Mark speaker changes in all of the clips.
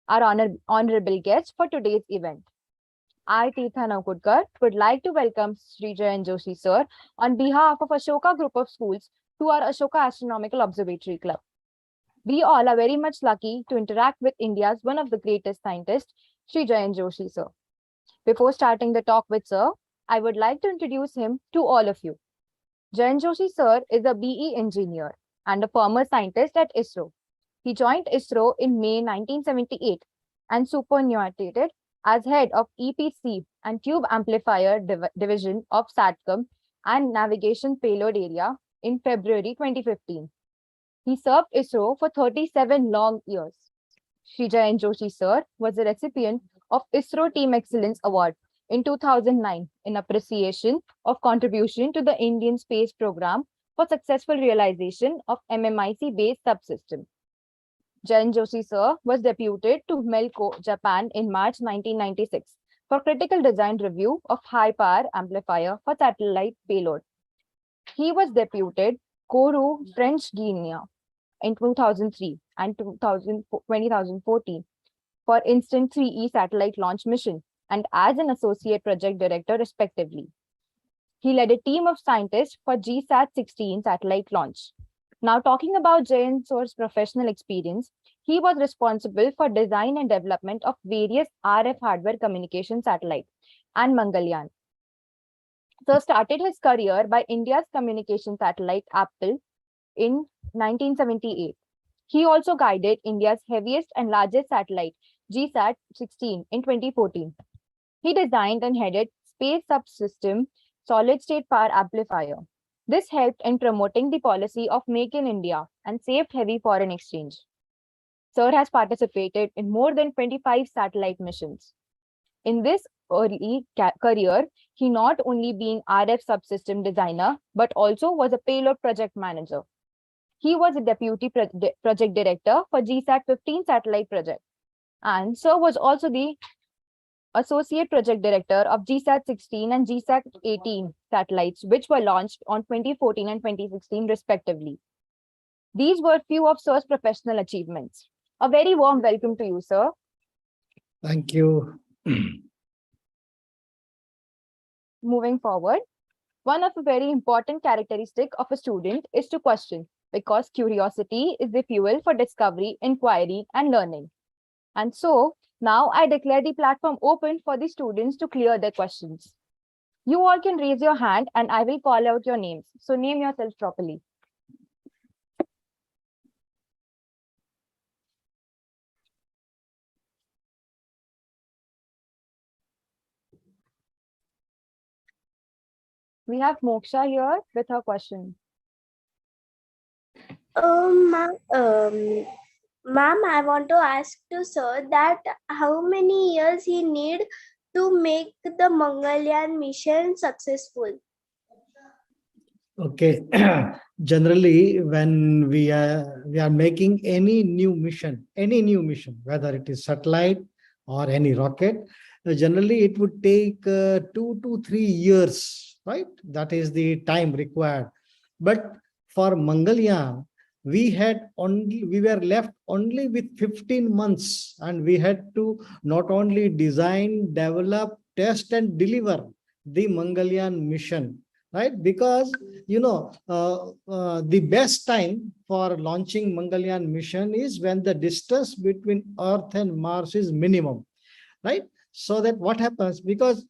Speaker 1: our honorable guest for today's event. I, Tirtha Naukudkar, would like to welcome Er.Jayant Joshi sir on behalf of Ashoka Group of Schools to our Ashoka Astronomical Observatory Club. We all are very much lucky to interact with India's one of the greatest scientists, Er.Jayant Joshi sir. Before starting the talk with sir, I would like to introduce him to all of you. Jayant Joshi sir is a BE engineer and a former scientist at ISRO. He joined ISRO in May 1978 and superannuated as head of EPC and Tube Amplifier Division of SATCOM and Navigation Payload Area in February 2015. He served ISRO for 37 long years. Er.Jayant Joshi sir was a recipient of ISRO Team Excellence Award in 2009 in appreciation of contribution to the Indian space program for successful realization of MMIC-based subsystem. Jayant Joshi sir was deputed to Melco, Japan in March 1996 for critical design review of high-power amplifier for satellite payload. He was deputed Kourou, French Guiana in 2003 and 2014 for Instant 3E satellite launch mission and as an associate project director respectively. He led a team of scientists for GSAT-16 satellite launch. Now, talking about Jayant sir's professional experience, he was responsible for design and development of various RF hardware communication satellites and Mangalyaan. Sir started his career by India's communication satellite Apple in 1978. He also guided India's heaviest and largest satellite, GSAT-16, in 2014. He designed and headed Space Subsystem Solid-State Power Amplifier. This helped in promoting the policy of Make in India and saved heavy foreign exchange. Sir has participated in more than 25 satellite missions. In this early career, he not only being RF subsystem designer, but also was a payload project manager. He was a deputy project director for GSAT-15 satellite project. And Sir was also the associate project director of GSAT-16 and GSAT-18 satellites, which were launched on 2014 and 2016 respectively. These were few of Sir's professional achievements. A very warm welcome to you, sir.
Speaker 2: Thank you.
Speaker 1: Moving forward, one of the very important characteristic of a student is to question, because curiosity is the fuel for discovery, inquiry, and learning. And so, now I declare the platform open for the students to clear their questions. You all can raise your hand and I will call out your names. So name yourself properly. We have Moksha here with her question.
Speaker 3: Ma'am, I want to ask to sir that how many years he need to make the Mangalyaan mission successful?
Speaker 2: Okay. Generally, when we are making any new mission, whether it is satellite or any rocket, generally it would take 2 to 3 years, right? That is the time required. But for Mangalyaan, we were left only with 15 months, and we had to not only design, develop, test, and deliver the Mangalyaan mission, right? Because the best time for launching Mangalyaan mission is when the distance between Earth and Mars is minimum, right? So that what happens, because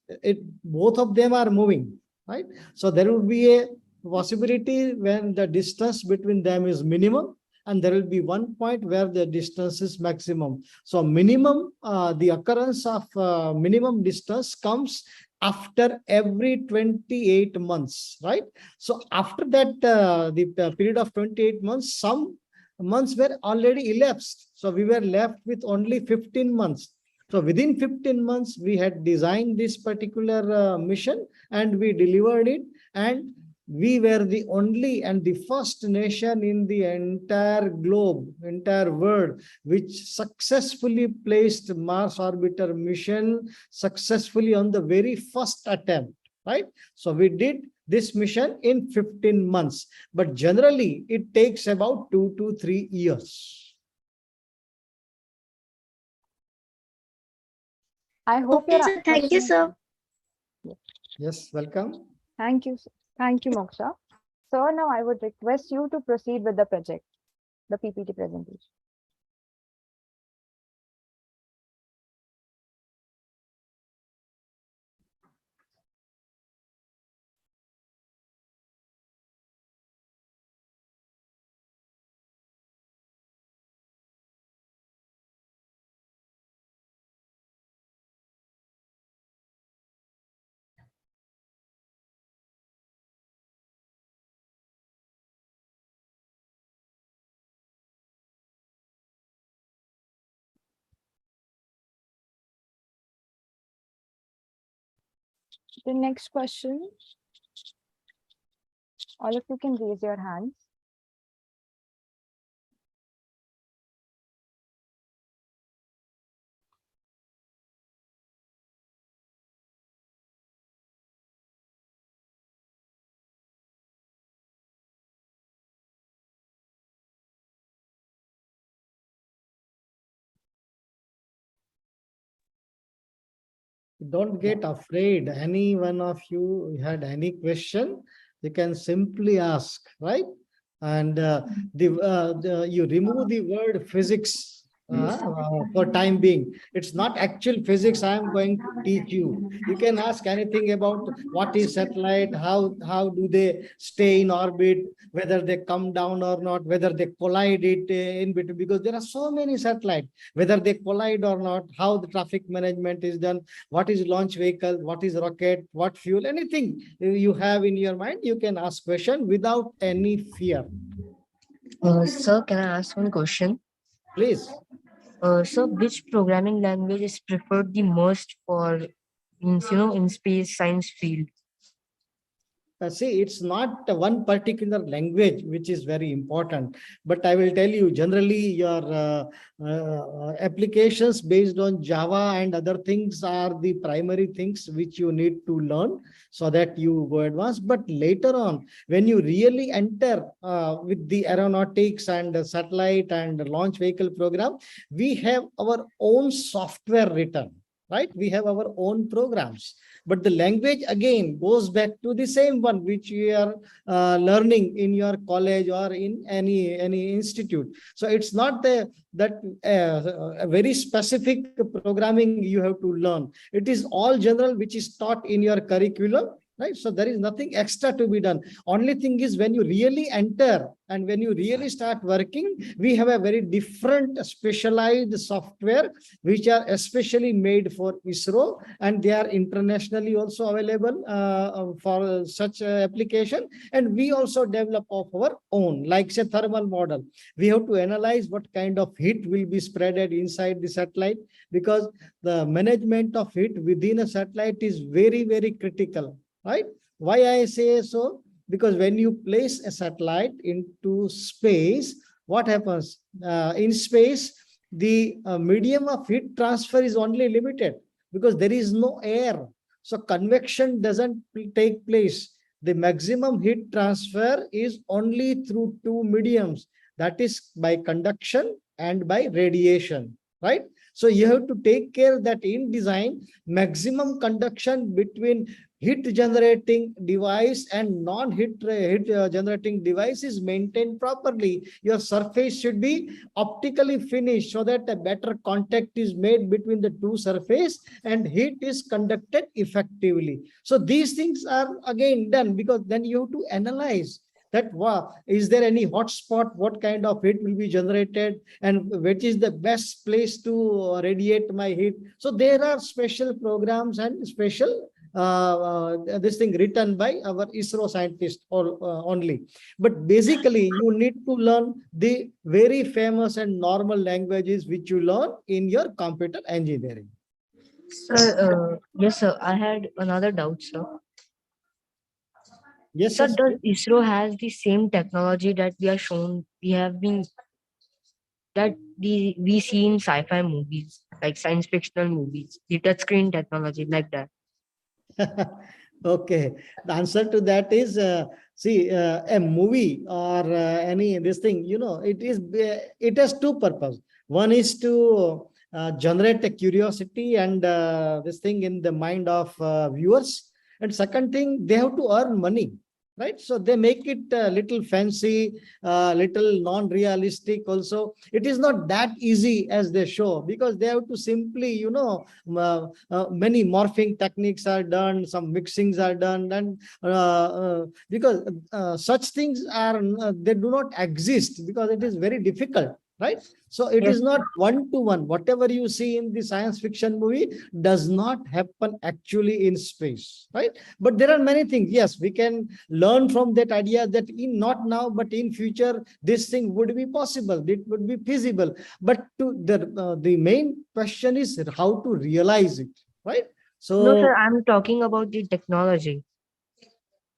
Speaker 2: both of them are moving, right? So there will be a possibility when the distance between them is minimum, and there will be one point where the distance is maximum. So minimum, the occurrence of minimum distance comes after every 28 months, right? So after that, the period of 28 months, some months were already elapsed. So we were left with only 15 months. So within 15 months, we had designed this particular mission and we delivered it, and we were the only and the first nation in the entire globe, entire world, which successfully placed Mars orbiter mission successfully on the very first attempt, right? So we did this mission in 15 months, but generally it takes about 2 to 3 years.
Speaker 1: I hope
Speaker 3: Okay,
Speaker 1: your
Speaker 3: sir. Thank you,
Speaker 1: question.
Speaker 3: sir.
Speaker 2: Yes, welcome.
Speaker 1: Thank you. Thank you, Moksha. Sir, now I would request you to proceed with the project, the PPT presentation. The next question, all of you can raise your hands.
Speaker 2: Don't get afraid. Any one of you had any question, you can simply ask, right? And you remove the word physics for time being. It's not actual physics I am going to teach you. You can ask anything about what is satellite, how do they stay in orbit, whether they come down or not, whether they collide it in between, because there are so many satellites, whether they collide or not, how the traffic management is done, what is launch vehicle, what is rocket, what fuel, anything you have in your mind, you can ask question without any fear.
Speaker 4: Sir, can I ask one question?
Speaker 2: Please.
Speaker 4: Sir, which programming language is preferred the most for, means, in space science field?
Speaker 2: See, it's not one particular language which is very important, but I will tell you generally your applications based on Java and other things are the primary things which you need to learn so that you go advanced. But later on, when you really enter with the aeronautics and the satellite and launch vehicle program, we have our own software written, right? We have our own programs. But the language again goes back to the same one which you are learning in your college or in any institute. So it's not that a very specific programming you have to learn. It is all general which is taught in your curriculum, right? So there is nothing extra to be done. Only thing is when you really enter and when you really start working, we have a very different specialized software which are especially made for ISRO, and they are internationally also available for such application. And we also develop of our own, like say thermal model. We have to analyze what kind of heat will be spreaded inside the satellite, because the management of heat within a satellite is very, very critical, right? Why I say so? Because when you place a satellite into space, what happens? In space, the medium of heat transfer is only limited because there is no air. So convection doesn't take place. The maximum heat transfer is only through two mediums, that is by conduction and by radiation, right? So you have to take care that in design, maximum conduction between heat generating device and non-heat generating device is maintained properly. Your surface should be optically finished so that a better contact is made between the two surface and heat is conducted effectively. So these things are again done because then you have to analyze that is there any hotspot, what kind of heat will be generated, and which is the best place to radiate my heat. So there are special programs and special this thing written by our ISRO scientists only. But basically, you need to learn the very famous and normal languages which you learn in your computer engineering.
Speaker 4: Sir, yes, sir. I had another doubt, sir.
Speaker 2: Yes,
Speaker 4: Sir,
Speaker 2: yes.
Speaker 4: does ISRO has the same technology that we have been, that we see in sci-fi movies, like science fictional movies, the touchscreen technology like that?
Speaker 2: Okay, the answer to that is see, a movie or any this thing, it has two purposes. One is to generate a curiosity and this thing in the mind of viewers. And second thing, they have to earn money, right? So they make it a little fancy, little non-realistic also. It is not that easy as they show, because they have to simply, many morphing techniques are done, some mixings are done, and because such things are, they do not exist, because it is very difficult, right? So it
Speaker 4: Yes,
Speaker 2: is not one-to-one. Whatever you see in the science fiction movie does not happen actually in space, right? But there are many things. Yes, we can learn from that idea that in not now, but in future, this thing would be possible. It would be feasible. But to the main question is how to realize it, right?
Speaker 4: no, sir,
Speaker 2: So
Speaker 4: I'm talking about the technology.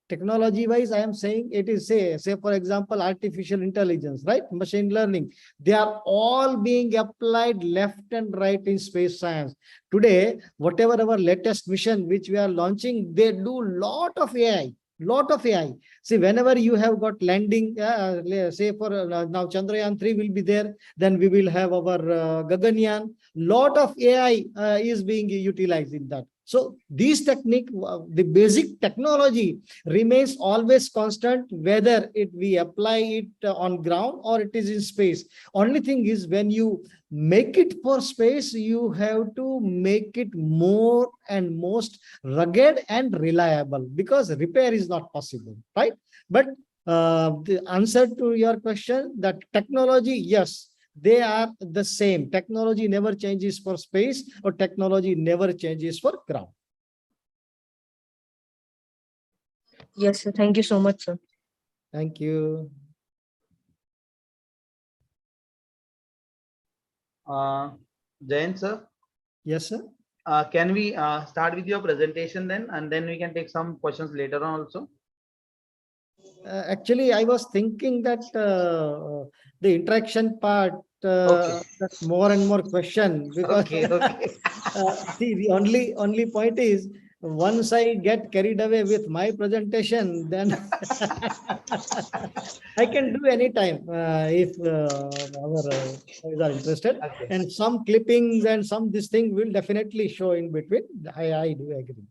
Speaker 2: technology wise, I am saying it is, say for example, artificial intelligence, right? Machine learning. They are all being applied left and right in space science. Today, whatever our latest mission which we are launching, they do lot of AI. Lot of AI. See, whenever you have got landing, say for now Chandrayaan 3 will be there, then we will have our Gaganyaan. Lot of AI is being utilized in that. So these technique, the basic technology remains always constant, whether we apply it on ground or it is in space. Only thing is, when you make it for space, you have to make it more and most rugged and reliable, because repair is not possible, right? But the answer to your question, that technology, yes, they are the same. Technology never changes for space, or technology never changes for ground.
Speaker 4: Yes, sir. Thank you so much, sir.
Speaker 2: Thank you.
Speaker 5: Jayant sir,
Speaker 2: Yes, sir.
Speaker 5: can we start with your presentation then, and then we can take some questions later on also?
Speaker 2: Actually, I was thinking that the interaction part,
Speaker 5: Okay.
Speaker 2: that's more and more question, because
Speaker 5: Okay, okay.
Speaker 2: see, the only point is, once I get carried away with my presentation, then I can do anytime if our guys are interested.
Speaker 5: Okay.
Speaker 2: And some clippings and some this thing will definitely show in between. I do agree.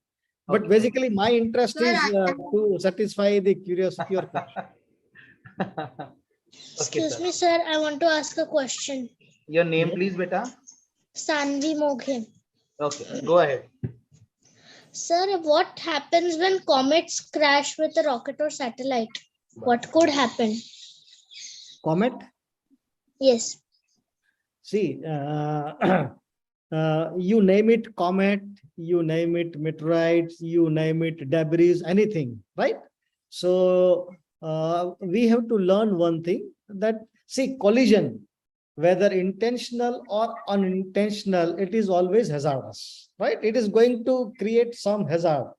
Speaker 2: But
Speaker 5: Okay.
Speaker 2: basically, my interest is to satisfy the curiosity or question.
Speaker 5: Okay,
Speaker 6: Excuse
Speaker 5: sir.
Speaker 6: me, sir. I want to ask a question.
Speaker 5: Your name,
Speaker 2: Yes.
Speaker 5: please, beta.
Speaker 6: Sanvi Moghe.
Speaker 5: Okay, go ahead.
Speaker 6: Sir, what happens when comets crash with a rocket or satellite? What could happen?
Speaker 2: Comet.
Speaker 6: Yes.
Speaker 2: See, you name it comet, you name it meteorites, you name it debris, anything, right? So we have to learn one thing, that see, collision, whether intentional or unintentional, it is always hazardous, right? It is going to create some hazard.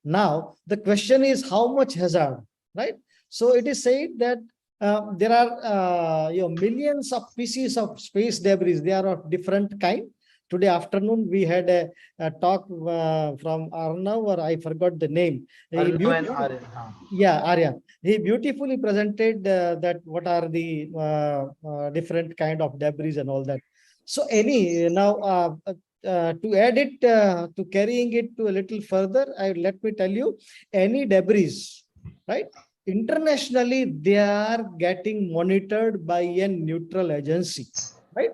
Speaker 2: Now, the question is how much hazard, right? So it is said that there are millions of pieces of space debris. They are of different kind. Today afternoon, we had a talk from Arnav, or I forgot the name.
Speaker 5: Arnav and Aryan.
Speaker 2: Yeah, Aryan. He beautifully presented that what are the different kind of debris and all that. So to add it, to carrying it to a little further, let me tell you, any debris, right? Internationally, they are getting monitored by a neutral agency, right?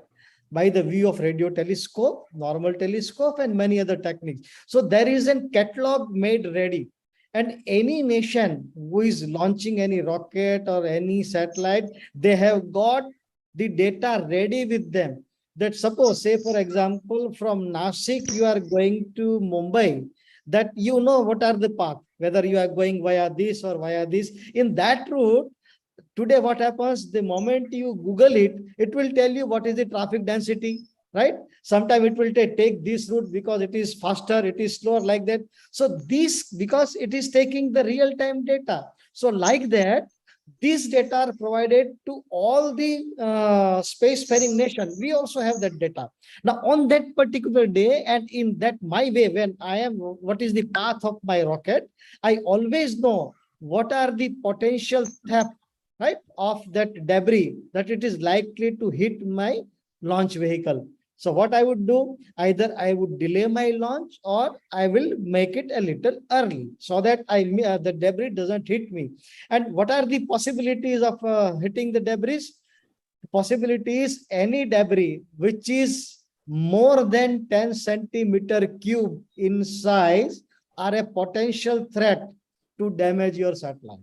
Speaker 2: By the view of radio telescope, normal telescope, and many other techniques. So there is a catalog made ready. And any nation who is launching any rocket or any satellite, they have got the data ready with them. That suppose, say for example, from Nashik, you are going to Mumbai, that you know what are the path, whether you are going via this or via this. In that route, today what happens, the moment you Google it, it will tell you what is the traffic density, right? Sometimes it will take this route because it is faster, it is slower, like that. So this, because it is taking the real-time data. So like that, these data are provided to all the spacefaring nation. We also have that data. Now, on that particular day, and in that my way, when I am, what is the path of my rocket, I always know what are the potential theft, right, of that debris, that it is likely to hit my launch vehicle. So what I would do, either I would delay my launch or I will make it a little early so that the debris doesn't hit me. And what are the possibilities of hitting the debris? The possibility is any debris which is more than 10 centimeter cube in size are a potential threat to damage your satellite.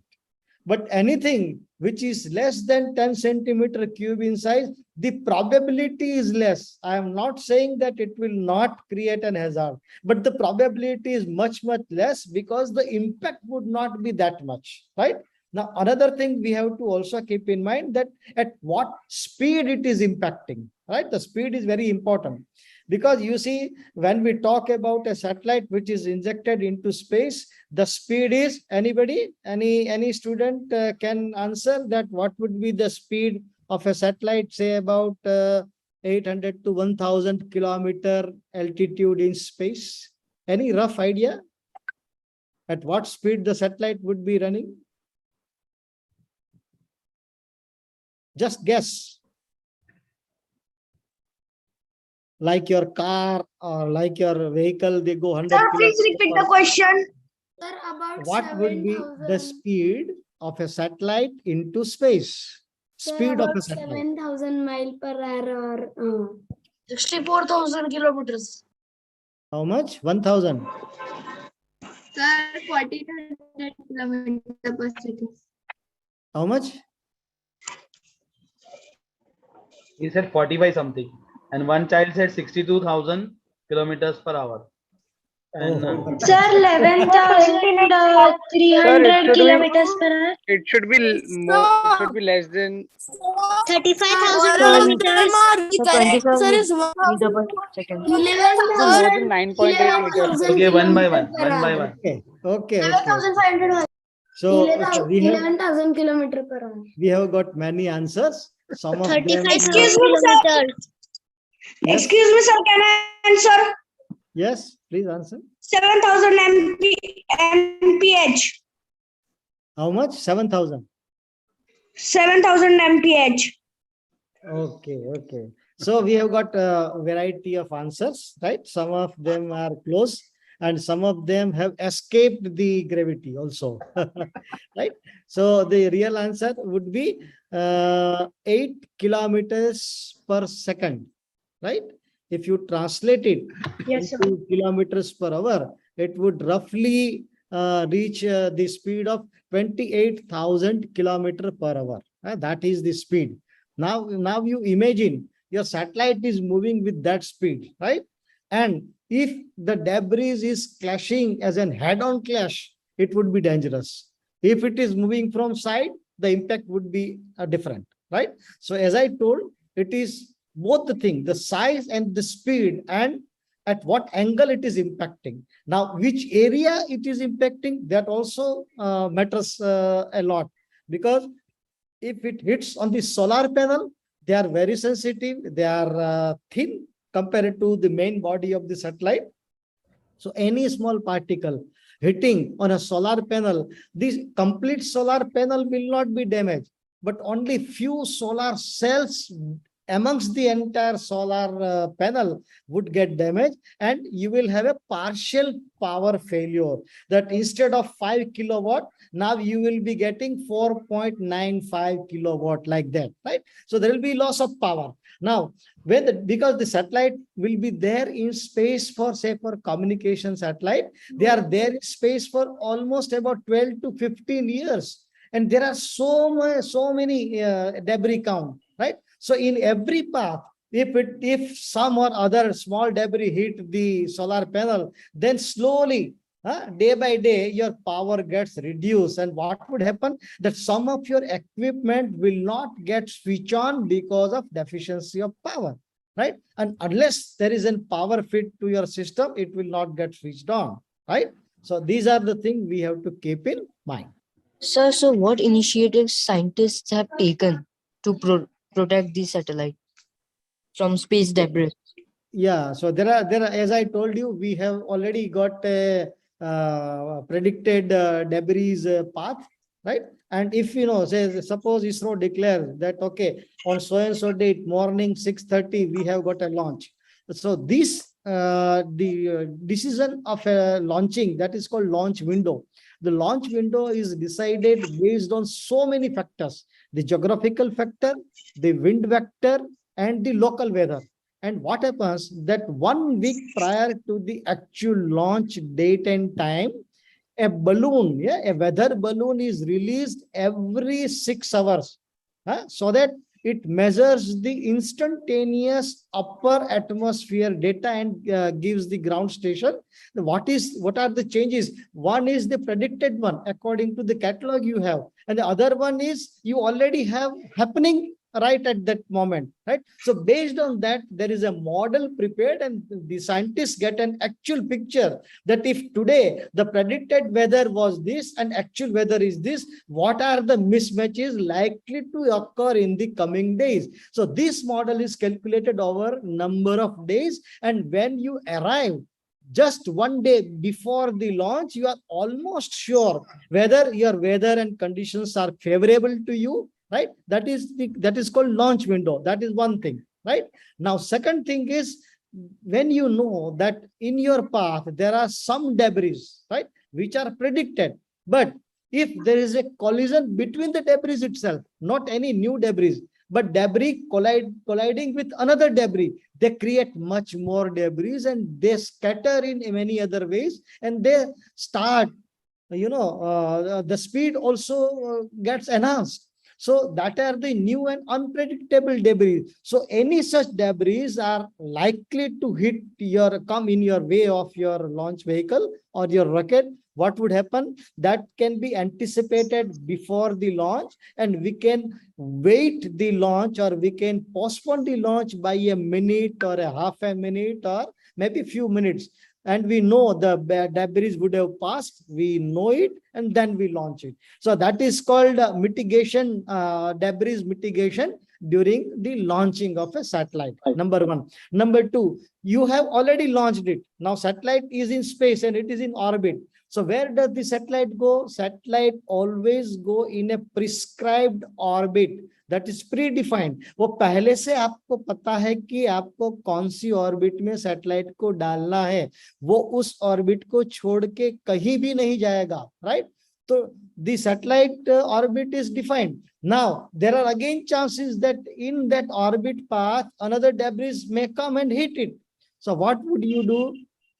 Speaker 2: But anything which is less than 10 centimeter cube in size, the probability is less. I am not saying that it will not create an hazard, but the probability is much, much less because the impact would not be that much, right? Now, another thing we have to also keep in mind that at what speed it is impacting, right? The speed is very important. Because you see, when we talk about a satellite which is injected into space, the speed is, anybody, any student can answer that what would be the speed of a satellite, say about 800 to 1000 kilometer altitude in space? Any rough idea at what speed the satellite would be running? Just guess. Like your car or like your vehicle, they go 100
Speaker 6: Sir, please
Speaker 2: kilometers
Speaker 6: repeat
Speaker 2: per
Speaker 6: the question.
Speaker 3: Sir, about
Speaker 2: What would be the speed of a satellite into space? Speed of a satellite.
Speaker 3: 7,000 mile per hour or
Speaker 6: 64,000 kilometers.
Speaker 2: How much? 1000.
Speaker 3: sir, 1400 kilometers per second.
Speaker 2: How much?
Speaker 5: He said 45 something, and one child said 62,000 kilometers per hour. And
Speaker 2: Oh.
Speaker 3: Sir, 11,300 kilometers per hour.
Speaker 7: It should be more. It should be less than
Speaker 6: 35,000
Speaker 4: kilometers.
Speaker 6: kilometers.
Speaker 4: So 27 meter per second.
Speaker 7: more than 9.8 meters.
Speaker 5: okay, one by one.
Speaker 2: Okay. Okay.
Speaker 3: 7,500.
Speaker 2: So we have
Speaker 3: 11,000 kilometers per hour.
Speaker 2: got many answers. Some of them.
Speaker 6: 35,000 kilometers.
Speaker 2: Yes,
Speaker 8: Excuse me, sir. Can I answer?
Speaker 2: yes, please answer.
Speaker 8: 7,000 mph.
Speaker 2: How much? 7,000.
Speaker 8: 7,000 mph.
Speaker 2: Okay, okay. So we have got a variety of answers, right? Some of them are close and some of them have escaped the gravity also, right? So the real answer would be 8 kilometers per second, right? If you translate it into kilometers per hour, it would roughly reach the speed of 28,000 kilometers per hour. That is the speed. Now you imagine your satellite is moving with that speed, right? And if the debris is clashing as an head-on clash, it would be dangerous. If it is moving from side, the impact would be different, right? So as I told, it is both the thing, the size and the speed, and at what angle it is impacting. Now, which area it is impacting, that also matters a lot, because if it hits on the solar panel, they are very sensitive, they are thin compared to the main body of the satellite. So any small particle hitting on a solar panel, this complete solar panel will not be damaged, but only few solar cells amongst the entire solar panel would get damaged, and you will have a partial power failure, that instead of 5 kilowatt, now you will be getting 4.95 kilowatt, like that, right? So there will be loss of power. Now, because the satellite will be there in space for, say, for communication satellite, they are there in space for almost about 12 to 15 years. And there are so many debris count, right? So in every path, if some or other small debris hit the solar panel, then slowly, day by day, your power gets reduced. And what would happen? That some of your equipment will not get switched on because of deficiency of power, right? And unless there is a power fit to your system, it will not get switched on, right? So these are the things we have to keep in mind.
Speaker 4: Sir, so what initiatives scientists have taken to protect the satellite from space debris?
Speaker 2: Yeah, so there are, as I told you, we have already got a predicted debris path, right? And if say, suppose ISRO declares that, okay, on so and so date, morning 6:30, we have got a launch. So this the decision of launching, that is called launch window. The launch window is decided based on so many factors: the geographical factor, the wind vector, and the local weather. And what happens that 1 week prior to the actual launch date and time, a balloon, a weather balloon is released every 6 hours, so that it measures the instantaneous upper atmosphere data and gives the ground station what are the changes. One is the predicted one according to the catalog you have, and the other one is you already have happening right at that moment, right? So based on that, there is a model prepared, and the scientists get an actual picture that if today the predicted weather was this and actual weather is this, what are the mismatches likely to occur in the coming days. So this model is calculated over number of days, and when you arrive just 1 day before the launch, you are almost sure whether your weather and conditions are favorable to you, right? That is called launch window. That is one thing, right? Now, second thing is, when you know that in your path there are some debris, right, which are predicted, but if there is a collision between the debris itself, not any new debris, but debris colliding with another debris, they create much more debris and they scatter in many other ways, and they start, the speed also gets enhanced. So that are the new and unpredictable debris. So any such debris are likely to come in your way of your launch vehicle or your rocket. What would happen? That can be anticipated before the launch, and we can wait the launch, or we can postpone the launch by a minute or a half a minute or maybe few minutes. And we know the debris would have passed, we know it, and then we launch it. So that is called mitigation, debris mitigation during the launching of a satellite. Number one. Number two, you have already launched it. Now satellite is in space and it is in orbit. So where does the satellite go? Satellite always go in a prescribed orbit. That is predefined. वो पहले से आपको पता है कि आपको कौन सी orbit में सैटेलाइट को डालना है, वो उस ऑर्बिट को छोड़ के कहीं भी नहीं जाएगा, right? So the satellite orbit is defined. Now there are again chances that in that orbit path another debris may come and hit it. So what would you do?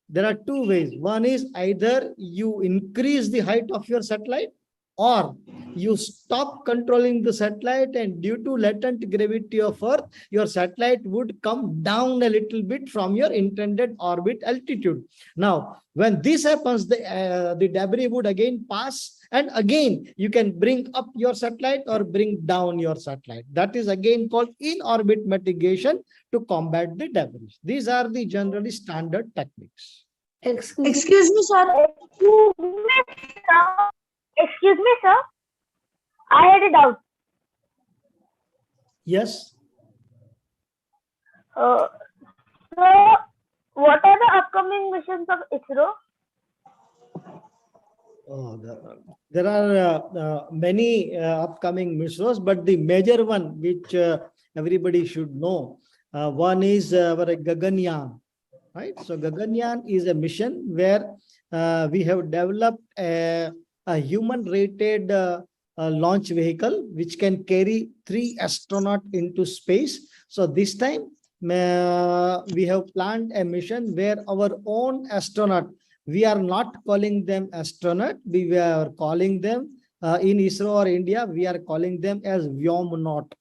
Speaker 2: There are two ways. One is either you increase the height of your satellite, or you stop controlling the satellite, and due to latent gravity of Earth, your satellite would come down a little bit from your intended orbit altitude. Now, when this happens, the debris would again pass, and again you can bring up your satellite or bring down your satellite. That is again called in-orbit mitigation to combat the debris. These are the generally standard techniques.
Speaker 8: Excuse me, sir.
Speaker 3: Excuse me, sir. I had a doubt.
Speaker 2: Yes.
Speaker 3: So, what are the upcoming missions of ISRO?
Speaker 2: Oh, there are many upcoming missions, but the major one which everybody should know, one is our Gaganyaan, right? So Gaganyaan is a mission where we have developed a human-rated launch vehicle which can carry 3 astronauts into space. So this time we have planned a mission where our own astronaut, we are not calling them astronaut, we are calling them in ISRO or India, we are calling them as Vyomnaut,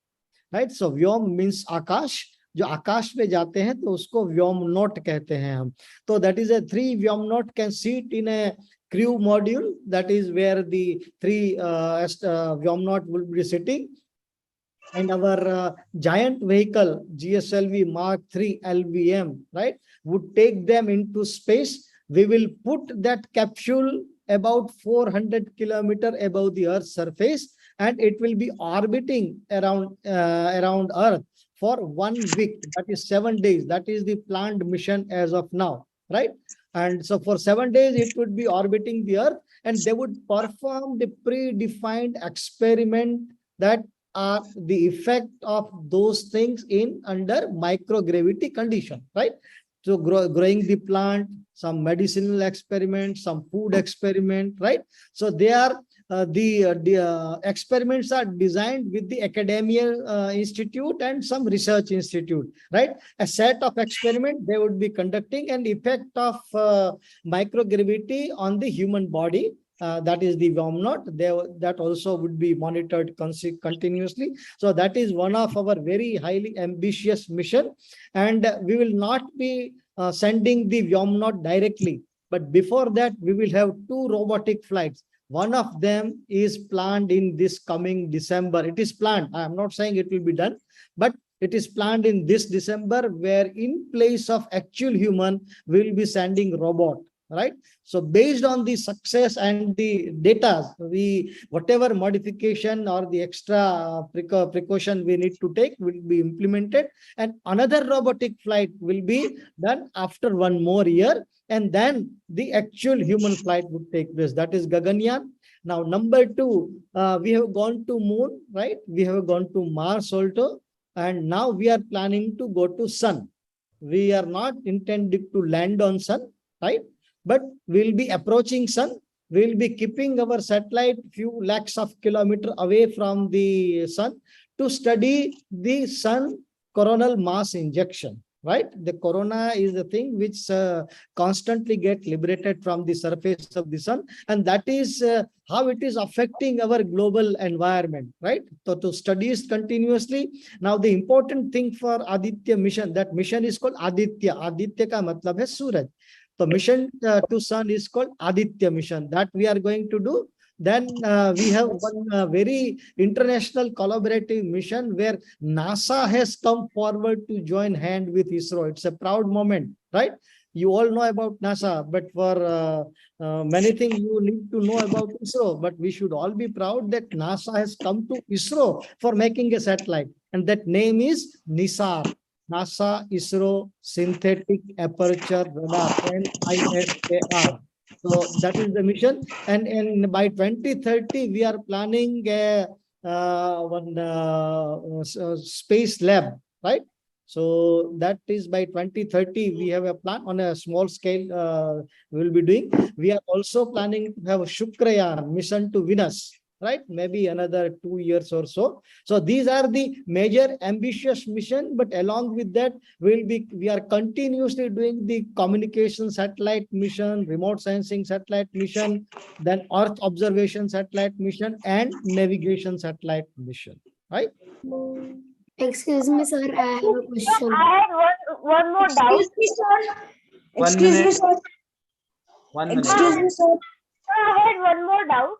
Speaker 2: right? So Vyom means Akash. जो आकाश में जाते हैं तो उसको व्योमनॉट कहते हैं हम. तो that is a 3 व्योमनॉट can sit in a crew module. That is where the 3 Vyomnaut will be sitting. And our giant vehicle, GSLV Mark 3 LVM, right, would take them into space. We will put that capsule about 400 kilometers above the Earth's surface, and it will be orbiting around Earth for 1 week. That is 7 days. That is the planned mission as of now, right? And so for 7 days, it would be orbiting the Earth, and they would perform the predefined experiment that are the effect of those things in under microgravity condition, right? So growing the plant, some medicinal experiment, some food experiment, right? So they are the experiments are designed with the academia institute and some research institute, right? A set of experiment they would be conducting, and effect of microgravity on the human body, that is the worm knot, that also would be monitored continuously. So that is one of our very highly ambitious mission, and we will not be sending the worm knot directly, but before that we will have two robotic flights. One of them is planned in this coming December. It is planned. I am not saying it will be done, but it is planned in this December, where in place of actual human, we will be sending robot, right? So based on the success and the data, whatever modification or the extra precaution we need to take will be implemented, and another robotic flight will be done after 1 more year, and then the actual human flight would take place. That is Gaganyaan. Now, number two, we have gone to moon, right? We have gone to Mars also, and now we are planning to go to sun. We are not intended to land on sun, right? But we'll be approaching sun. We'll be keeping our satellite few lakhs of kilometers away from the sun to study the sun coronal mass injection, right? The corona is the thing which constantly get liberated from the surface of the sun, and that is how it is affecting our global environment, right? So to study it continuously. Now the important thing for Aditya mission, that mission is called Aditya. Aditya ka matlab hai Suraj. So mission to sun is called Aditya mission, that we are going to do. Then we have one very international collaborative mission where NASA has come forward to join hand with ISRO. It's a proud moment, right? You all know about NASA, but for many things you need to know about ISRO. But we should all be proud that NASA has come to ISRO for making a satellite, and that name is NISAR. NASA ISRO Synthetic Aperture Radar, NISAR. So that is the mission, and by 2030 we are planning a one space lab, right? So that is by 2030 we have a plan on a small scale we will be doing. We are also planning to have a Shukrayaan mission to Venus, right? Maybe another 2 years or so. So these are the major ambitious mission, but along with that, we are continuously doing the communication satellite mission, remote sensing satellite mission, then Earth observation satellite mission, and navigation satellite mission, right?
Speaker 8: Excuse me, sir. I have a question.
Speaker 3: I had one more doubt.
Speaker 8: Excuse me, sir.
Speaker 5: 1
Speaker 8: Excuse me,
Speaker 5: minute.
Speaker 8: sir.
Speaker 5: 1 minute.
Speaker 8: Excuse me, sir.
Speaker 3: I had one more doubt.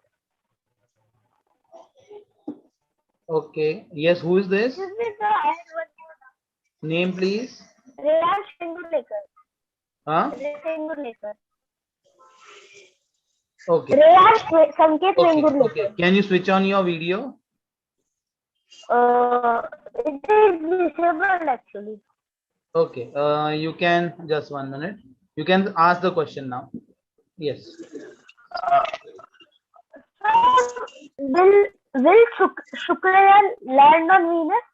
Speaker 5: Okay. Yes, who is this?
Speaker 3: Excuse me, sir. I had one more
Speaker 5: Name, please.
Speaker 3: doubt. Reyash Singulekar.
Speaker 5: Huh?
Speaker 3: Singulekar.
Speaker 5: Okay.
Speaker 3: Reyash Sanket
Speaker 5: Okay.
Speaker 3: Singulekar.
Speaker 5: Can you switch on your video?
Speaker 3: It is disabled actually.
Speaker 5: Okay. You can just 1 minute. You can ask the question now. Yes.
Speaker 3: Will Shukrayaan land on Venus?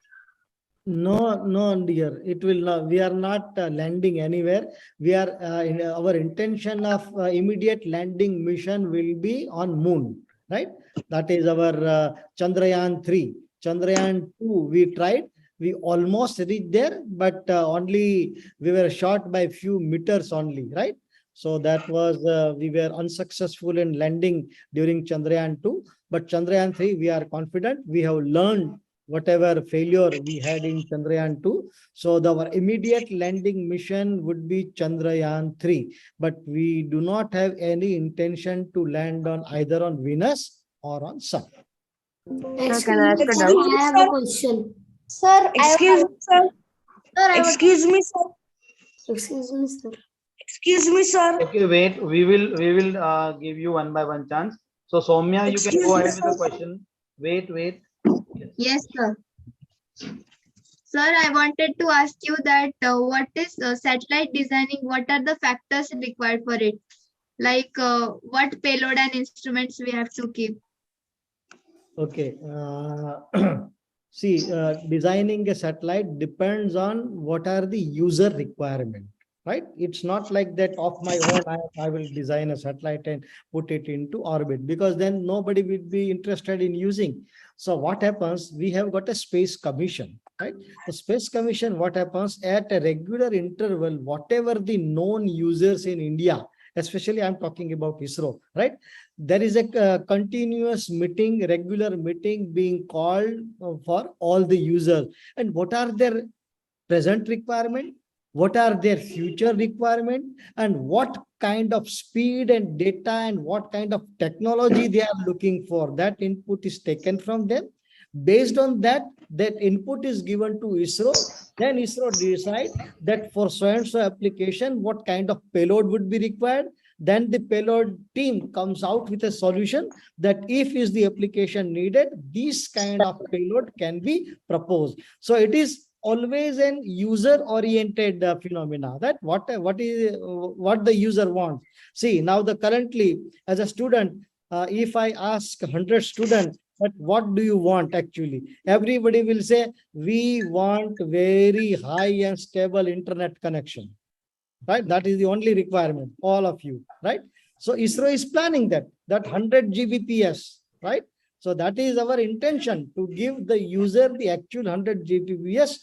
Speaker 2: No, dear. It will not. We are not landing anywhere. We are in our intention of immediate landing mission will be on moon, right? That is our Chandrayaan 3. Chandrayaan 2, we tried. We almost reached there, but only we were short by few meters only, right? So that was we were unsuccessful in landing during Chandrayaan 2. But Chandrayaan 3, we are confident. We have learned whatever failure we had in Chandrayaan 2. So our immediate landing mission would be Chandrayaan 3. But we do not have any intention to land on either on Venus or on Sun.
Speaker 4: Can I ask a doubt?
Speaker 8: I have a question.
Speaker 3: Sir,
Speaker 8: Excuse me, sir.
Speaker 3: Excuse
Speaker 8: me, sir. Excuse me, sir. Excuse me, sir.
Speaker 5: Okay, wait. We will give you one by one chance. So Soumya, you can go ahead with the question. Wait.
Speaker 9: Yes, sir. Sir, I wanted to ask you that what is satellite designing? What are the factors required for it? Like what payload and instruments we have to keep?
Speaker 2: Okay. See, designing a satellite depends on what are the user requirement, right? It's not like that of my own, I will design a satellite and put it into orbit, because then nobody will be interested in using. So what happens, we have got a space commission, right? The space commission, what happens at a regular interval, whatever the known users in India, especially I'm talking about ISRO, right? There is a continuous meeting, regular meeting being called for all the users. And what are their present requirement? What are their future requirement? And what kind of speed and data and what kind of technology they are looking for? That input is taken from them. Based on that, that input is given to ISRO. Then ISRO decide that for so and so application, what kind of payload would be required. Then the payload team comes out with a solution that if is the application needed, this kind of payload can be proposed. So it is always an user oriented phenomena, that what the user wants. See, now the currently as a student, if I ask 100 students, but what do you want actually? Everybody will say, we want very high and stable internet connection, right? That is the only requirement, all of you, right? So ISRO is planning that 100 Gbps, right? So that is our intention, to give the user the actual 100 Gbps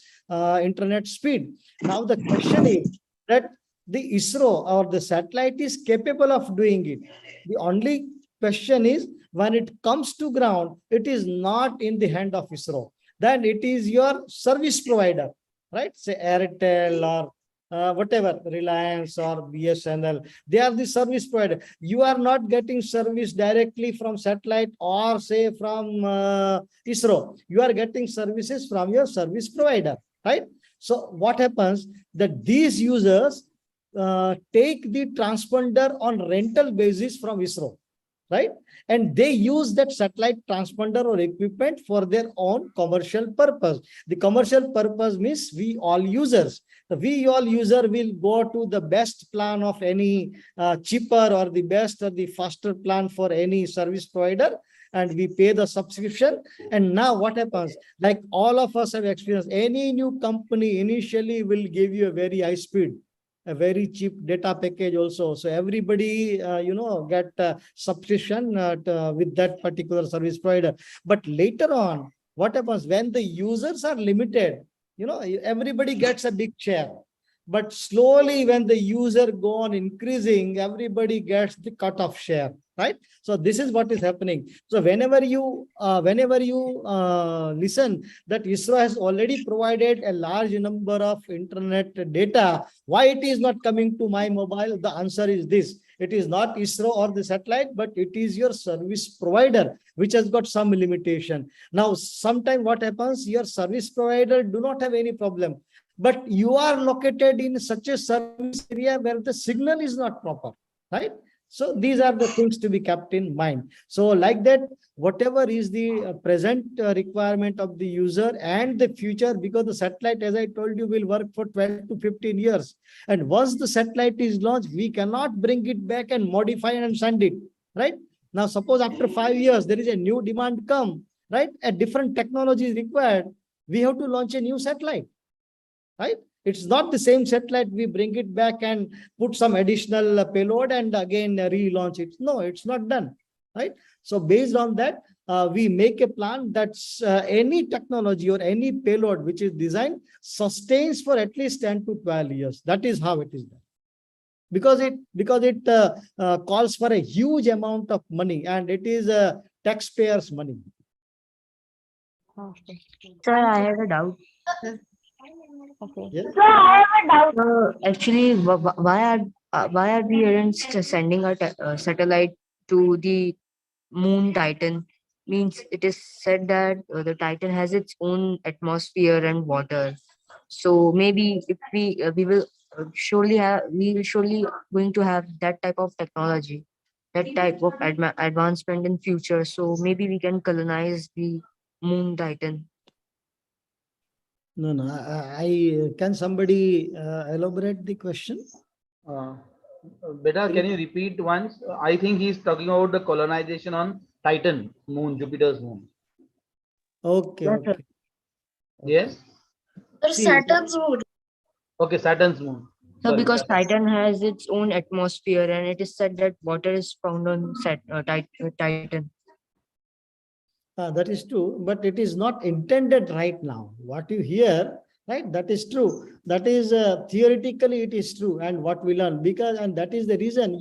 Speaker 2: internet speed. Now the question is that the ISRO or the satellite is capable of doing it. The only question is, when it comes to ground, it is not in the hand of ISRO. Then it is your service provider, right? Say Airtel or whatever, Reliance or BSNL, they are the service provider. You are not getting service directly from satellite or say from ISRO. You are getting services from your service provider, right? So what happens, that these users take the transponder on rental basis from ISRO, right? And they use that satellite transponder or equipment for their own commercial purpose. The commercial purpose means we all users. We all user will go to the best plan of any cheaper or the best or the faster plan for any service provider, and we pay the subscription. And now what happens, like all of us have experienced, any new company initially will give you a very high speed, a very cheap data package also. So everybody, get subscription with that particular service provider. But later on, what happens when the users are limited, everybody gets a big share. But slowly when the user go on increasing, everybody gets the cut off share, right? So this is what is happening. So whenever you listen that ISRO has already provided a large number of internet data, why it is not coming to my mobile? The answer is this: it is not ISRO or the satellite, but it is your service provider which has got some limitation. Now, sometime what happens, your service provider do not have any problem, but you are located in such a service area where the signal is not proper, right? So these are the things to be kept in mind. So like that, whatever is the present requirement of the user and the future, because the satellite, as I told you, will work for 12 to 15 years. And once the satellite is launched, we cannot bring it back and modify and send it, right? Now, suppose after 5 years, there is a new demand come, right? A different technology is required. We have to launch a new satellite, right? It's not the same satellite. We bring it back and put some additional payload and again relaunch it. No, it's not done, right? So based on that, we make a plan that any technology or any payload which is designed sustains for at least 10 to 12 years. That is how it is done. Because it calls for a huge amount of money, and it is taxpayers' money.
Speaker 1: Okay.
Speaker 4: Sir, I have a doubt.
Speaker 1: Okay.
Speaker 2: Yes?
Speaker 4: Actually, why are we aren't sending a satellite to the moon Titan? Means it is said that the Titan has its own atmosphere and water. So maybe if we will surely going to have that type of technology, that type of advancement in future. So maybe we can colonize the moon Titan.
Speaker 2: No. Can somebody elaborate the question?
Speaker 5: Beta, can you repeat once? I think he's talking about the colonization on Titan moon, Jupiter's moon.
Speaker 2: Okay.
Speaker 4: Yes, sir.
Speaker 2: Okay.
Speaker 5: Yes.
Speaker 6: Sir,
Speaker 2: See,
Speaker 6: Saturn's moon.
Speaker 5: Okay, Saturn's moon.
Speaker 4: So
Speaker 5: Sorry,
Speaker 4: because
Speaker 5: Saturn.
Speaker 4: Titan has its own atmosphere, and it is said that water is found on Titan.
Speaker 2: that is true, but it is not intended right now. What you hear, right? That is true. That is theoretically it is true, and what we learn, because and that is the reason,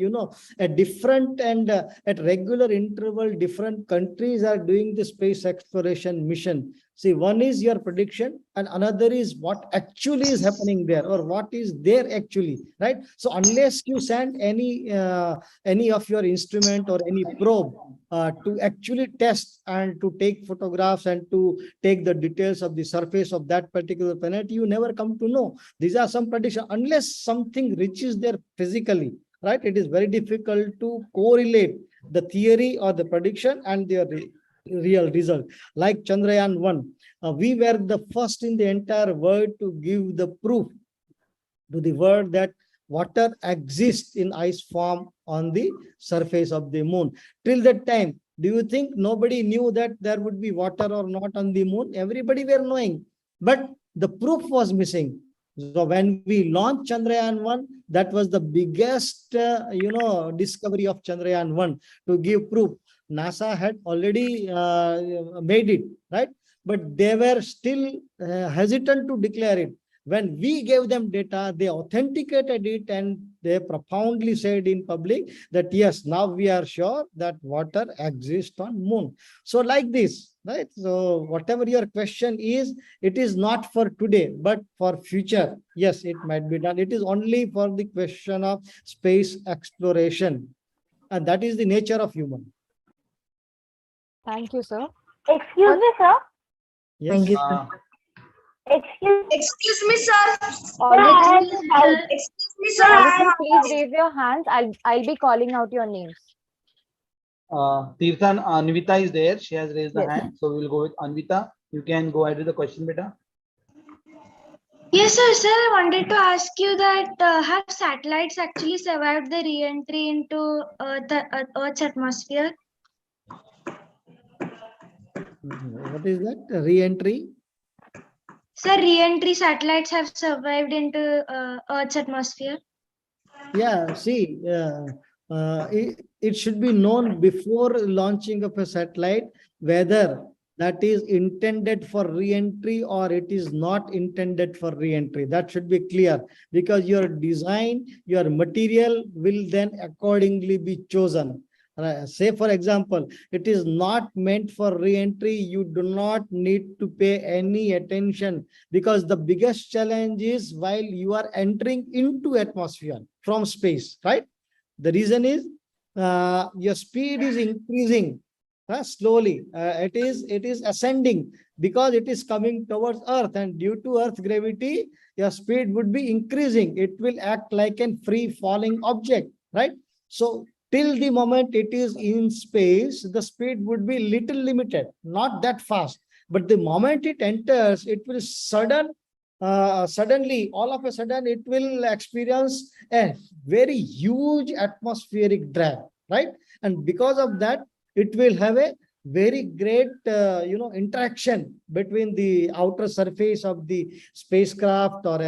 Speaker 2: at different and at regular interval, different countries are doing the space exploration mission. See, one is your prediction, and another is what actually is happening there, or what is there actually, right? So unless you send any of your instrument or any probe to actually test and to take photographs and to take the details of the surface of that particular planet, you never come to know. These are some prediction. Unless something reaches there physically, right, it is very difficult to correlate the theory or the prediction and their real result. Like Chandrayaan-1, we were the first in the entire world to give the proof to the world that water exists in ice form on the surface of the moon. Till that time, do you think nobody knew that there would be water or not on the moon? Everybody were knowing, but the proof was missing. So when we launched Chandrayaan-1, that was the biggest, discovery of Chandrayaan-1 to give proof. NASA had already made it, right? But they were still hesitant to declare it. When we gave them data, they authenticated it, and they profoundly said in public that yes, now we are sure that water exists on moon. So like this, right? So whatever your question is, it is not for today, but for future. Yes, it might be done. It is only for the question of space exploration. And that is the nature of human.
Speaker 1: Thank you, sir.
Speaker 3: Excuse me, sir.
Speaker 2: Yes.
Speaker 4: Thank you.
Speaker 3: Excuse me, sir.
Speaker 1: Audience,
Speaker 3: Excuse me, sir.
Speaker 1: audience, please raise your hands. I'll be calling out your names.
Speaker 5: Tirthan, Anvita is there. She has raised the
Speaker 1: Yes.
Speaker 5: hand. So we'll go with Anvita. You can go ahead with the question, beta.
Speaker 6: Yes, sir. Sir, I wanted to ask you that have satellites actually survived the re-entry into Earth's atmosphere?
Speaker 2: What is that? Re-entry?
Speaker 6: Sir, re-entry satellites have survived into Earth's atmosphere.
Speaker 2: Yeah, see, it should be known before launching of a satellite whether that is intended for re-entry or it is not intended for re-entry. That should be clear, because your design, your material will then accordingly be chosen. Say, for example, it is not meant for re-entry, you do not need to pay any attention, because the biggest challenge is while you are entering into atmosphere from space, right? The reason is your speed is increasing slowly. It is ascending because it is coming towards Earth, and due to Earth gravity, your speed would be increasing. It will act like a free falling object, right? So till the moment it is in space, the speed would be little limited, not that fast. But the moment it enters, it will suddenly, all of a sudden, it will experience a very huge atmospheric drag, right? And because of that, it will have a very great, interaction between the outer surface of the spacecraft, or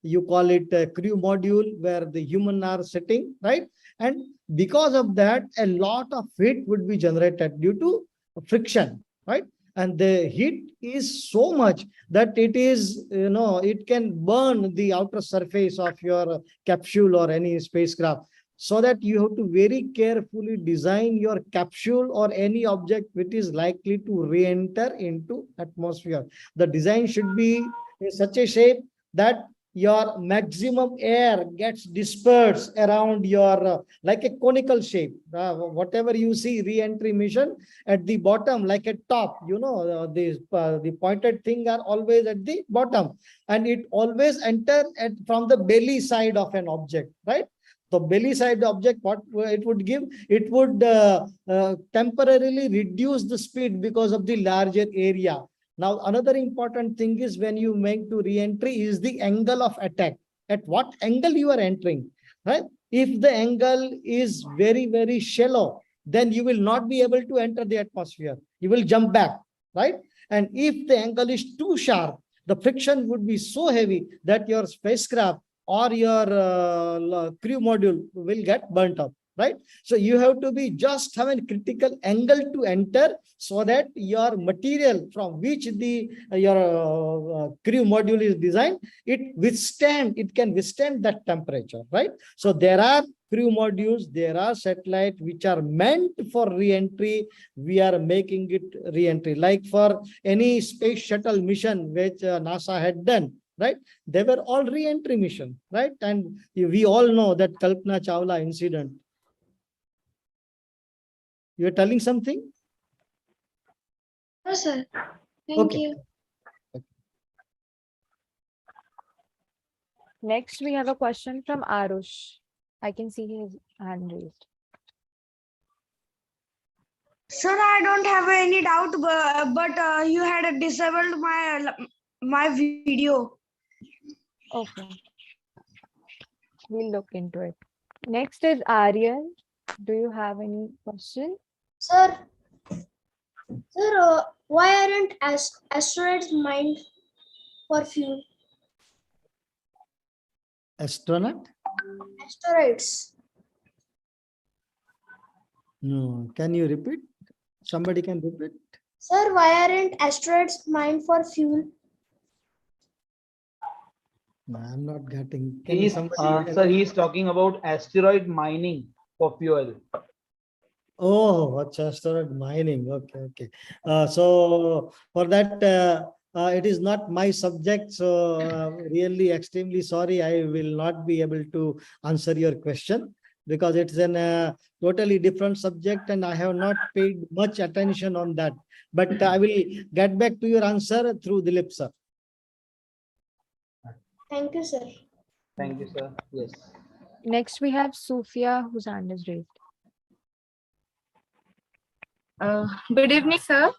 Speaker 2: you call it a crew module where the human are sitting, right? And because of that, a lot of heat would be generated due to friction, right? And the heat is so much that it is, it can burn the outer surface of your capsule or any spacecraft. So that you have to very carefully design your capsule or any object which is likely to re-enter into atmosphere. The design should be in such a shape that your maximum air gets dispersed around your, like a conical shape. Whatever you see re-entry mission at the bottom, like a top, the pointed thing are always at the bottom, and it always enter from the belly side of an object, right? The belly side object, what it would give, it would temporarily reduce the speed because of the larger area. Now, another important thing is when you make to re-entry is the angle of attack. At what angle you are entering, right? If the angle is very, very shallow, then you will not be able to enter the atmosphere. You will jump back, right? And if the angle is too sharp, the friction would be so heavy that your spacecraft or your crew module will get burnt up, right? So you have to be just have a critical angle to enter, so that your material from which the your crew module is designed, it can withstand that temperature, right? So there are crew modules, there are satellites which are meant for re-entry. We are making it re-entry, like for any space shuttle mission which NASA had done, right? They were all re-entry mission, right? And we all know that Kalpana Chawla incident. You're telling something?
Speaker 6: No, sir. Thank
Speaker 2: Okay.
Speaker 6: you.
Speaker 1: Next, we have a question from Arush. I can see his hand raised.
Speaker 6: Sir, I don't have any doubt, but you had disabled my video.
Speaker 1: Okay. We'll look into it. Next is Aryan. Do you have any question?
Speaker 3: Sir, why aren't asteroids mined for fuel?
Speaker 2: Astronaut?
Speaker 3: Asteroids.
Speaker 2: No. Can you repeat? Somebody can repeat?
Speaker 3: Sir, why aren't asteroids mined for fuel?
Speaker 2: No, I'm not getting. Can you somebody
Speaker 5: Sir, he's talking about asteroid mining for fuel.
Speaker 2: Oh, what's asteroid mining? Okay, okay. So for that, it is not my subject. So really extremely sorry. I will not be able to answer your question, because it's a totally different subject and I have not paid much attention on that. But I will get back to your answer through Dilip sir.
Speaker 3: Thank you, sir.
Speaker 5: Thank you, sir. Yes.
Speaker 1: Next, we have Sophia, whose hand is raised.
Speaker 10: Good evening, sir.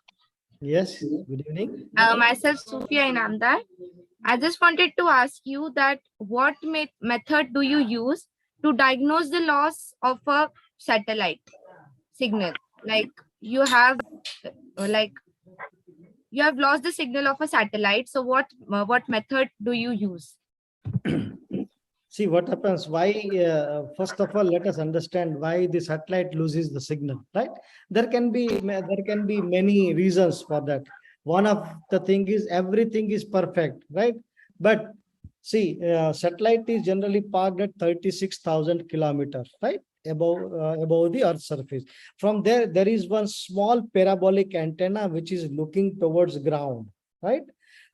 Speaker 2: Yes, good evening.
Speaker 10: Myself, Sophia Inamdar. I just wanted to ask you that what method do you use to diagnose the loss of a satellite signal? Like you have lost the signal of a satellite. So what method do you use?
Speaker 2: See what happens. Why? First of all, let us understand why the satellite loses the signal. Right? There can be many reasons for that. One of the thing is everything is perfect, right? But see, satellite is generally parked at 36,000 kilometers, right? Above the Earth's surface. From there is one small parabolic antenna which is looking towards ground, right?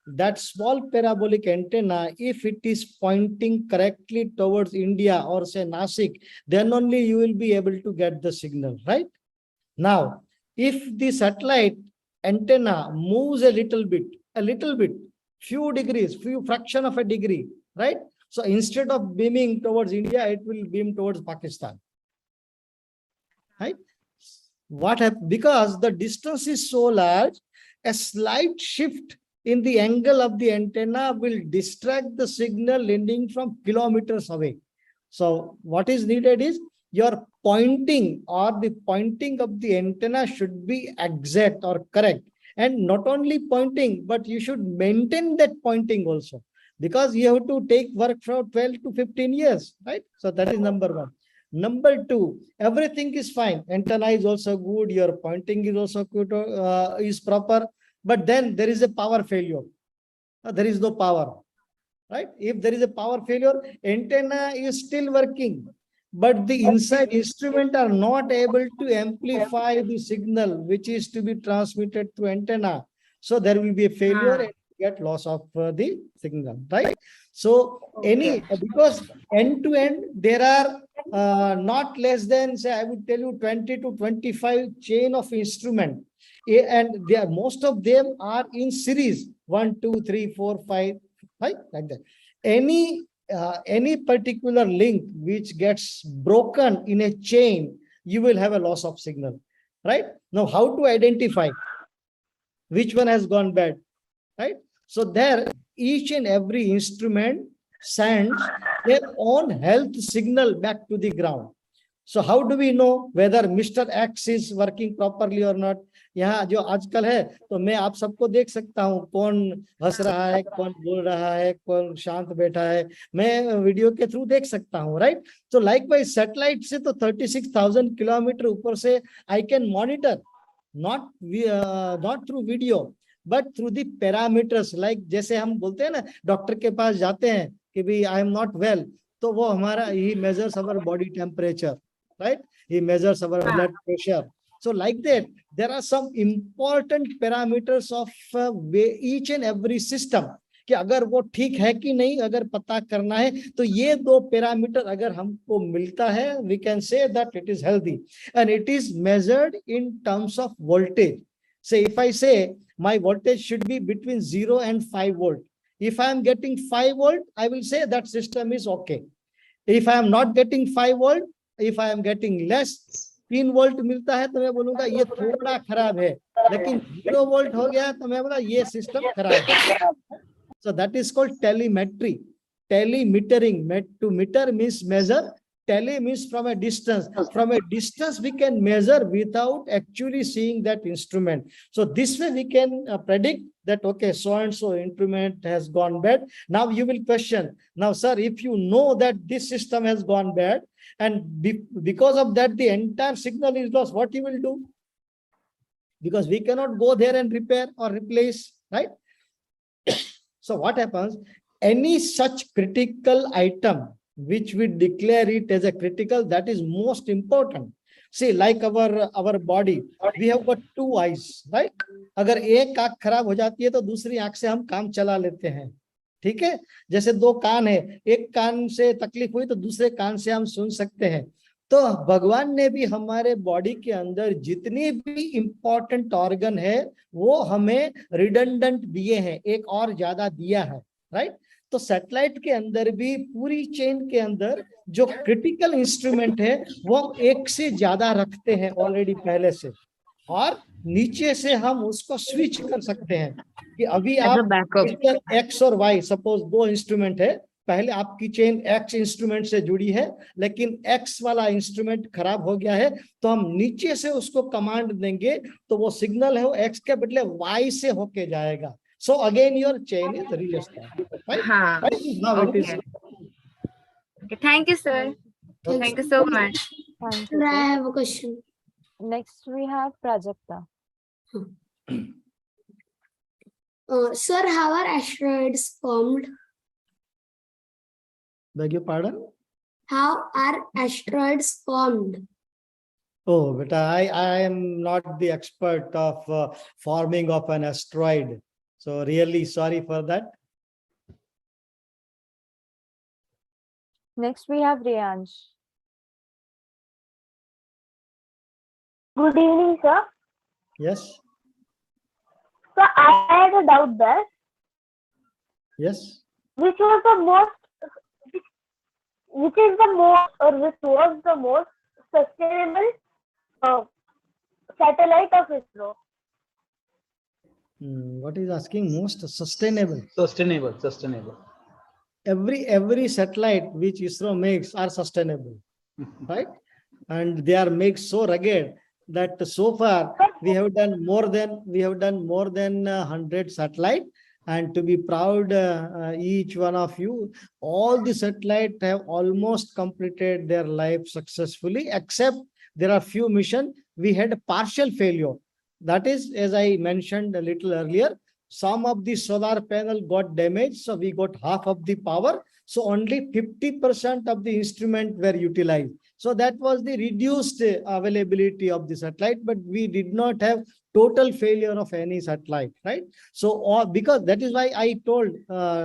Speaker 2: That small parabolic antenna, if it is pointing correctly towards India or say Nasik, then only you will be able to get the signal, right? Now, if the satellite antenna moves a little bit, few degrees, few fraction of a degree, right? So instead of beaming towards India, it will beam towards Pakistan, right? What happened? Because the distance is so large, a slight shift in the angle of the antenna will distract the signal ending from kilometers away. So what is needed is your pointing or the pointing of the antenna should be exact or correct. And not only pointing, but you should maintain that pointing also, because you have to take work for 12 to 15 years, right? So that is number one. Number two, everything is fine. Antenna is also good. Your pointing is also good, is proper. But then there is a power failure. There is no power, right? If there is a power failure, antenna is still working, but the inside instrument are not able to amplify the signal which is to be transmitted through antenna. So there will be a failure and get loss of the signal, right? So because end to end, there are not less than, say, I would tell you 20 to 25 chain of instrument. And they are, most of them are in series 1, 2, 3, 4, 5, right? Like that. Any particular link which gets broken in a chain, you will have a loss of signal, right? Now, how to identify which one has gone bad, right? So there, each and every instrument sends their own health signal back to the ground. So how do we know whether Mr. X is working properly or not? यहाँ जो आजकल है तो मैं आप सबको देख सकता हूँ कौन हंस रहा है, कौन बोल रहा है, कौन शांत बैठा है, मैं वीडियो के थ्रू देख सकता हूँ, राइट? तो लाइकवाइज सैटेलाइट से तो 36,000 किलोमीटर ऊपर से I can monitor, not through video but through the parameters, like जैसे हम बोलते हैं ना डॉक्टर के पास जाते हैं कि भाई आई एम नॉट वेल, तो वो हमारा ही measures our body temperature, right? He measures our blood pressure. So like that, there are some important parameters of each and every system कि अगर वो ठीक है कि नहीं अगर पता करना है तो ये दो पैरामीटर अगर हमको मिलता है, we can say that it is healthy and it is measured in terms of voltage. Say if I say my voltage should be between 0 and 5 volt. If I am getting 5 volt, I will say that system is okay. If I am not getting 5 volt, if I am getting less, 3 volt मिलता है तो मैं बोलूंगा ये थोड़ा खराब है, लेकिन 0 वोल्ट हो गया तो मैं बोला ये सिस्टम खराब है. So that is called telemetry, telemetering. To meter means measure, tele means from a distance. From a distance we can measure without actually seeing that instrument. So this way we can predict that okay, so and so instrument has gone bad. Now you will question, now sir, if you know that this system has gone bad and because of that the entire signal is lost, what you will do? Because we cannot go there and repair or replace, right? So what happens, any such critical item which we declare it as a critical, that is most important. See, like our body, we have got 2 eyes, right? अगर एक आंख खराब हो जाती है तो दूसरी आंख से हम काम चला लेते हैं, ठीक है? जैसे 2 कान है, एक कान से तकलीफ हुई तो दूसरे कान से हम सुन सकते हैं. तो भगवान ने भी हमारे बॉडी के अंदर जितने भी इंपॉर्टेंट ऑर्गन है वो हमें रिडंडेंट दिए हैं, एक और ज्यादा दिया है, राइट? तो सैटेलाइट के अंदर भी पूरी चेन के अंदर जो क्रिटिकल इंस्ट्रूमेंट है वो एक से ज्यादा रखते हैं ऑलरेडी पहले से, और नीचे से हम उसको स्विच कर सकते हैं कि अभी आप एक्स और वाई, सपोज 2 इंस्ट्रूमेंट है, पहले आपकी चेन एक्स इंस्ट्रूमेंट से जुड़ी है लेकिन एक्स वाला इंस्ट्रूमेंट खराब हो गया है, तो हम नीचे से उसको कमांड देंगे तो वो सिग्नल है वो एक्स के बदले वाई से होके जाएगा. So again your chain is reestablished, right? Right? Now it is.
Speaker 10: Okay, thank you, sir. Thank you so much.
Speaker 1: Thank you,
Speaker 8: I
Speaker 1: sir.
Speaker 8: have a question.
Speaker 1: Next we have Prajakta.
Speaker 8: Sir, how are asteroids formed?
Speaker 2: Beg your pardon?
Speaker 8: How are asteroids formed?
Speaker 2: Oh, but I am not the expert of forming of an asteroid. So really sorry for that.
Speaker 1: Next we have Er.Jayant.
Speaker 3: Good evening, sir.
Speaker 2: Yes.
Speaker 3: So I had a doubt there.
Speaker 2: Yes.
Speaker 3: Which was the most sustainable satellite of ISRO?
Speaker 2: What is asking most sustainable?
Speaker 5: Sustainable.
Speaker 2: Every satellite which ISRO makes are sustainable, right? And they are made so rugged that so far we have done more than 100 satellites. And to be proud, each one of you, all the satellites have almost completed their life successfully, except there are few missions we had a partial failure. That is, as I mentioned a little earlier, some of the solar panel got damaged, so we got half of the power. So only 50% of the instrument were utilized. So that was the reduced availability of the satellite, but we did not have total failure of any satellite, right? So because that is why I told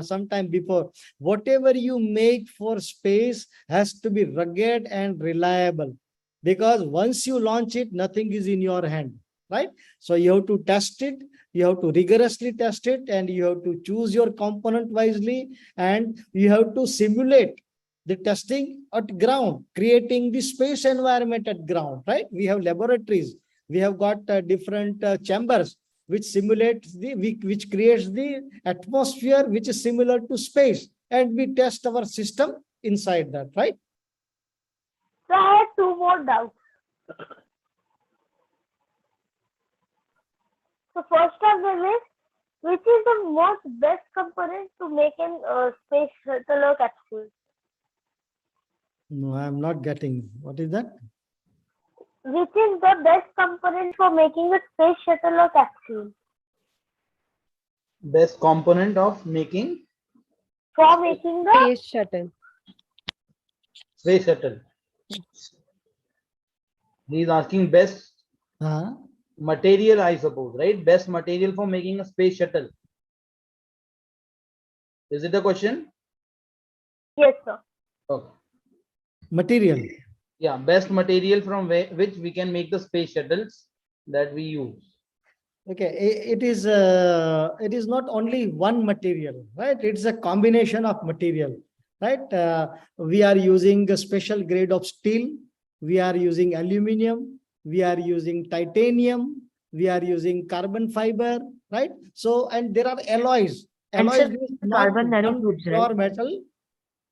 Speaker 2: sometime before, whatever you make for space has to be rugged and reliable, because once you launch it, nothing is in your hand, right? So you have to test it, you have to rigorously test it, and you have to choose your component wisely, and you have to simulate the testing at ground, creating the space environment at ground, right? We have laboratories, we have got different chambers which simulates which creates the atmosphere which is similar to space, and we test our system inside that, right?
Speaker 3: So I have 2 more more doubts. So first of them is, which is the most best component to make an space shuttle or capsule?
Speaker 2: No, I am not getting. What is that?
Speaker 3: Which is the best component for making a space shuttle or capsule?
Speaker 5: Best component of making
Speaker 3: For making the
Speaker 1: Space shuttle.
Speaker 5: space shuttle. He is asking best
Speaker 2: Huh?
Speaker 5: material, I suppose, right? Best material for making a space shuttle. Is it the question?
Speaker 3: yes, sir.
Speaker 5: Okay.
Speaker 2: Material.
Speaker 5: Yeah, best material from which we can make the space shuttles that we use.
Speaker 2: Okay, it is not only one material, right? It's a combination of material, right? We are using a special grade of steel. We are using aluminum. We are using titanium. We are using carbon fiber, right? So, and there are alloys.
Speaker 4: And
Speaker 2: Alloys
Speaker 4: sir,
Speaker 2: is not
Speaker 4: carbon
Speaker 2: one
Speaker 4: nanotubes,
Speaker 2: pure
Speaker 4: right?
Speaker 2: metal,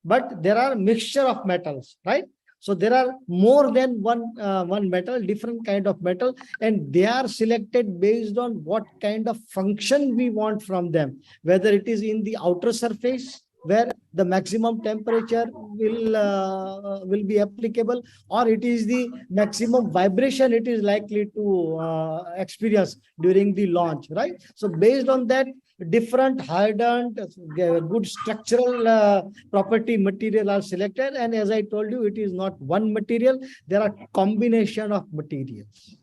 Speaker 2: but there are mixture of metals, right? So there are more than one metal, different kind of metal, and they are selected based on what kind of function we want from them, whether it is in the outer surface where the maximum temperature will be applicable, or it is the maximum vibration it is likely to experience during the launch, right? So based on that, different hardened, good structural property material are selected, and as I told you, it is not one material, there are combination of materials.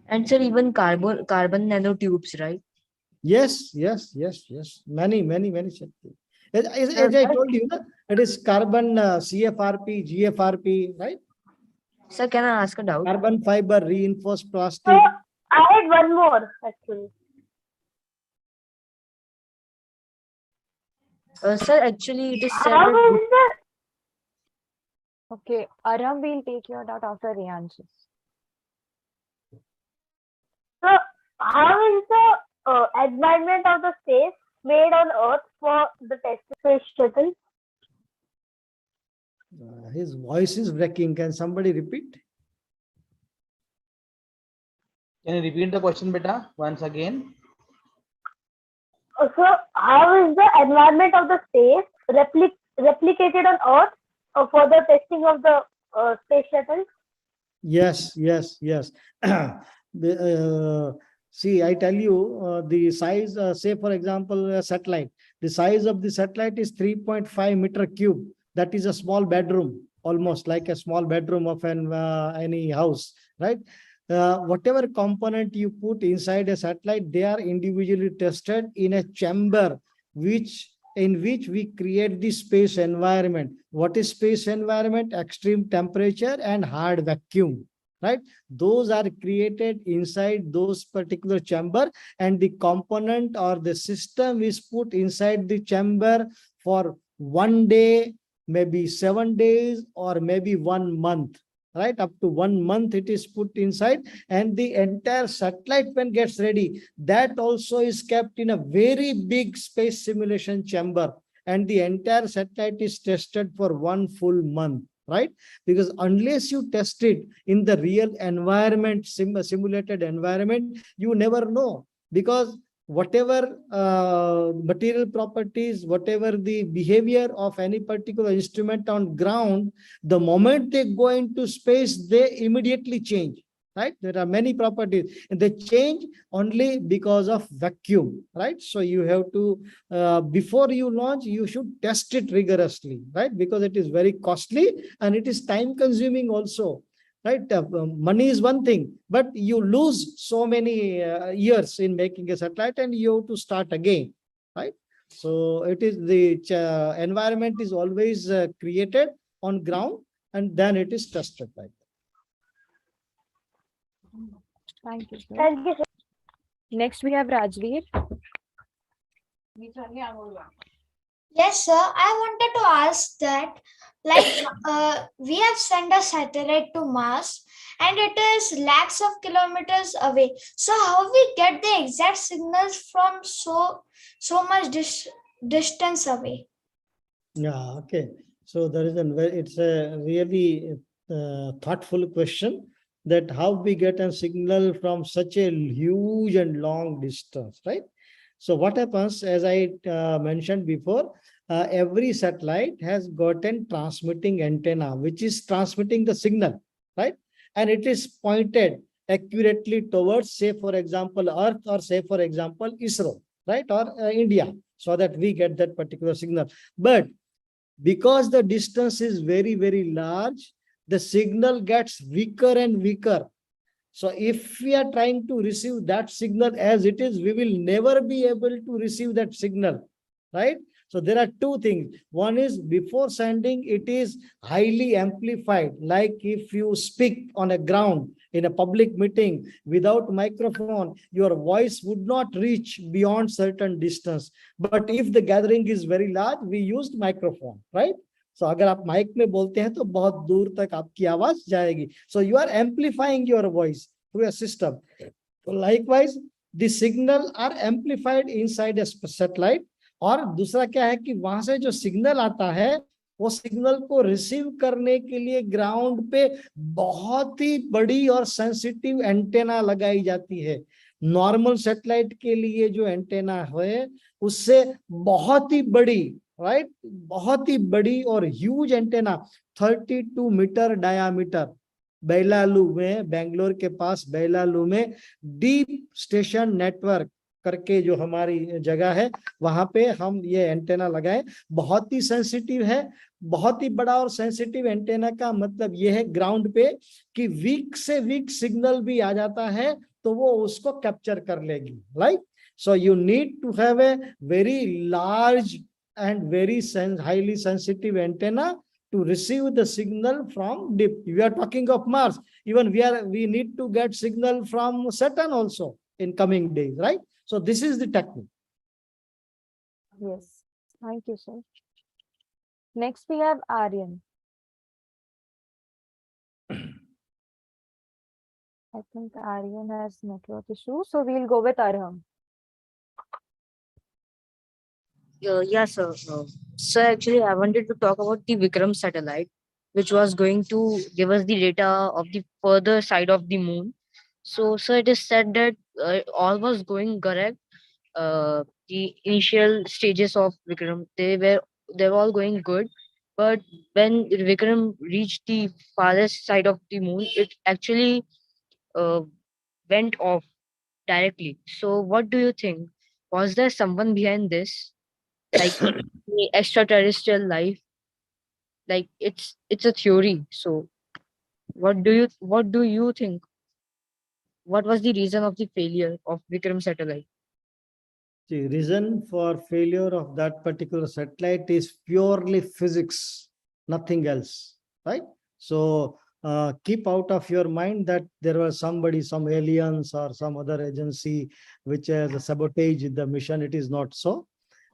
Speaker 4: And sir, even carbon nanotubes, right?
Speaker 2: Yes, many as I told you, it is carbon, CFRP, GFRP, right?
Speaker 4: Sir, can I ask a doubt?
Speaker 2: Carbon fiber, reinforced plastic.
Speaker 3: So I had one more actually.
Speaker 4: Sir, actually, it is said
Speaker 3: How
Speaker 4: that
Speaker 3: is the
Speaker 1: Okay, Aram will take your doubt after Rian's.
Speaker 3: so how is the environment of the space made on Earth for the test space shuttle?
Speaker 2: His voice is breaking. Can somebody repeat?
Speaker 5: Can you repeat the question, beta, once again?
Speaker 3: So how is the environment of the space replicated on Earth for the testing of the space shuttle?
Speaker 2: Yes. See, I tell you, the size, say for example, a satellite, the size of the satellite is 3.5 meter cube. That is a small bedroom, almost like a small bedroom of any house, right? Whatever component you put inside a satellite, they are individually tested in a chamber, in which we create the space environment. What is space environment? Extreme temperature and hard vacuum, right? Those are created inside those particular chamber, and the component or the system is put inside the chamber for 1 day, maybe 7 days, or maybe 1 month, right? Up to 1 month it is put inside, and the entire satellite, when gets ready, that also is kept in a very big space simulation chamber, and the entire satellite is tested for 1 full month, right? Because unless you test it in the real environment, simulated environment, you never know, because whatever material properties, whatever the behavior of any particular instrument on ground, the moment they go into space, they immediately change, right? There are many properties, and they change only because of vacuum, right? So you have to, before you launch, you should test it rigorously, right? Because it is very costly and it is time consuming also, right? Money is one thing, but you lose so many years in making a satellite, and you have to start again, right? So it is the environment is always created on ground, and then it is tested like that.
Speaker 1: Thank you, sir.
Speaker 3: Thank you, sir.
Speaker 1: Next, we have Rajveer.
Speaker 6: Yes, sir. I wanted to ask that, like, we have sent a satellite to Mars and it is lakhs of kilometers away. So how we get the exact signals from so much distance away?
Speaker 2: Yeah, okay. So there is it's a really thoughtful question, that how we get a signal from such a huge and long distance, right? So what happens, as I mentioned before, every satellite has got a transmitting antenna, which is transmitting the signal, right? And it is pointed accurately towards, say, for example, Earth, or say, for example, ISRO, right? Or India, so that we get that particular signal. But because the distance is very, very large, the signal gets weaker and weaker. So if we are trying to receive that signal as it is, we will never be able to receive that signal, right? So there are two things. One is, before sending, it is highly amplified. Like if you speak on a ground in a public meeting without microphone, your voice would not reach beyond certain distance. But if the gathering is very large, we used microphone, right? So अगर आप mic में बोलते हैं तो बहुत दूर तक आपकी आवाज जाएगी. So you are amplifying your voice through a system. So likewise, the signal are amplified inside a satellite. और दूसरा क्या है कि वहां से जो सिग्नल आता है, वो सिग्नल को रिसीव करने के लिए ग्राउंड पे बहुत ही बड़ी और सेंसिटिव एंटेना लगाई जाती है. नॉर्मल सैटेलाइट के लिए जो एंटेना है, उससे बहुत ही बड़ी, राइट, बहुत ही बड़ी और ह्यूज एंटेना, 32 मीटर डायामीटर. बेलालू में, बेंगलोर के पास बेलालू में डीप स्टेशन नेटवर्क करके जो हमारी जगह है, वहां पे हम ये एंटेना लगाए. बहुत ही सेंसिटिव है. बहुत ही बड़ा और सेंसिटिव एंटेना का मतलब ये है ग्राउंड पे कि वीक से वीक सिग्नल भी आ जाता है तो वो उसको कैप्चर कर लेगी, right? So you need to have a very large and very highly sensitive antenna to receive the signal from deep. We are talking of Mars. Even we need to get signal from Saturn also in coming days, right? So this is the technique.
Speaker 1: Yes, thank you, sir. Next, we have Aryan. I think Aryan has network issue, so we'll go with Arham.
Speaker 4: Yeah, sir. So actually, I wanted to talk about the Vikram satellite, which was going to give us the data of the further side of the moon. So, sir, it is said that all was going correct. The initial stages of Vikram, they were all going good, but when Vikram reached the farthest side of the moon, it actually uh, went off directly. So, what do you think? Was there someone behind this? Like the extraterrestrial life, like it's a theory. So what do you think, what was the reason of the failure of Vikram satellite?
Speaker 2: The reason for failure of that particular satellite is purely physics, nothing else, right? So keep out of your mind that there was somebody, some aliens or some other agency which has sabotaged the mission. It is not so.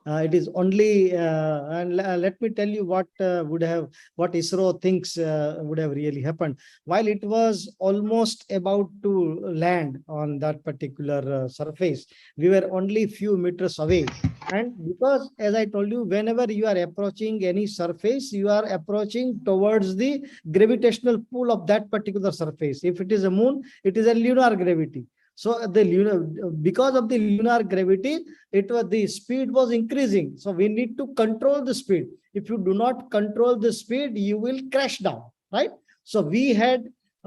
Speaker 2: It is only, and let me tell you what what ISRO thinks would have really happened. While it was almost about to land on that particular surface, we were only few meters away. And because, as I told you, whenever you are approaching any surface, you are approaching towards the gravitational pull of that particular surface. If it is a moon, it is a lunar gravity. So because of the lunar gravity, the speed was increasing. So we need to control the speed. If you do not control the speed, you will crash down, right? So we had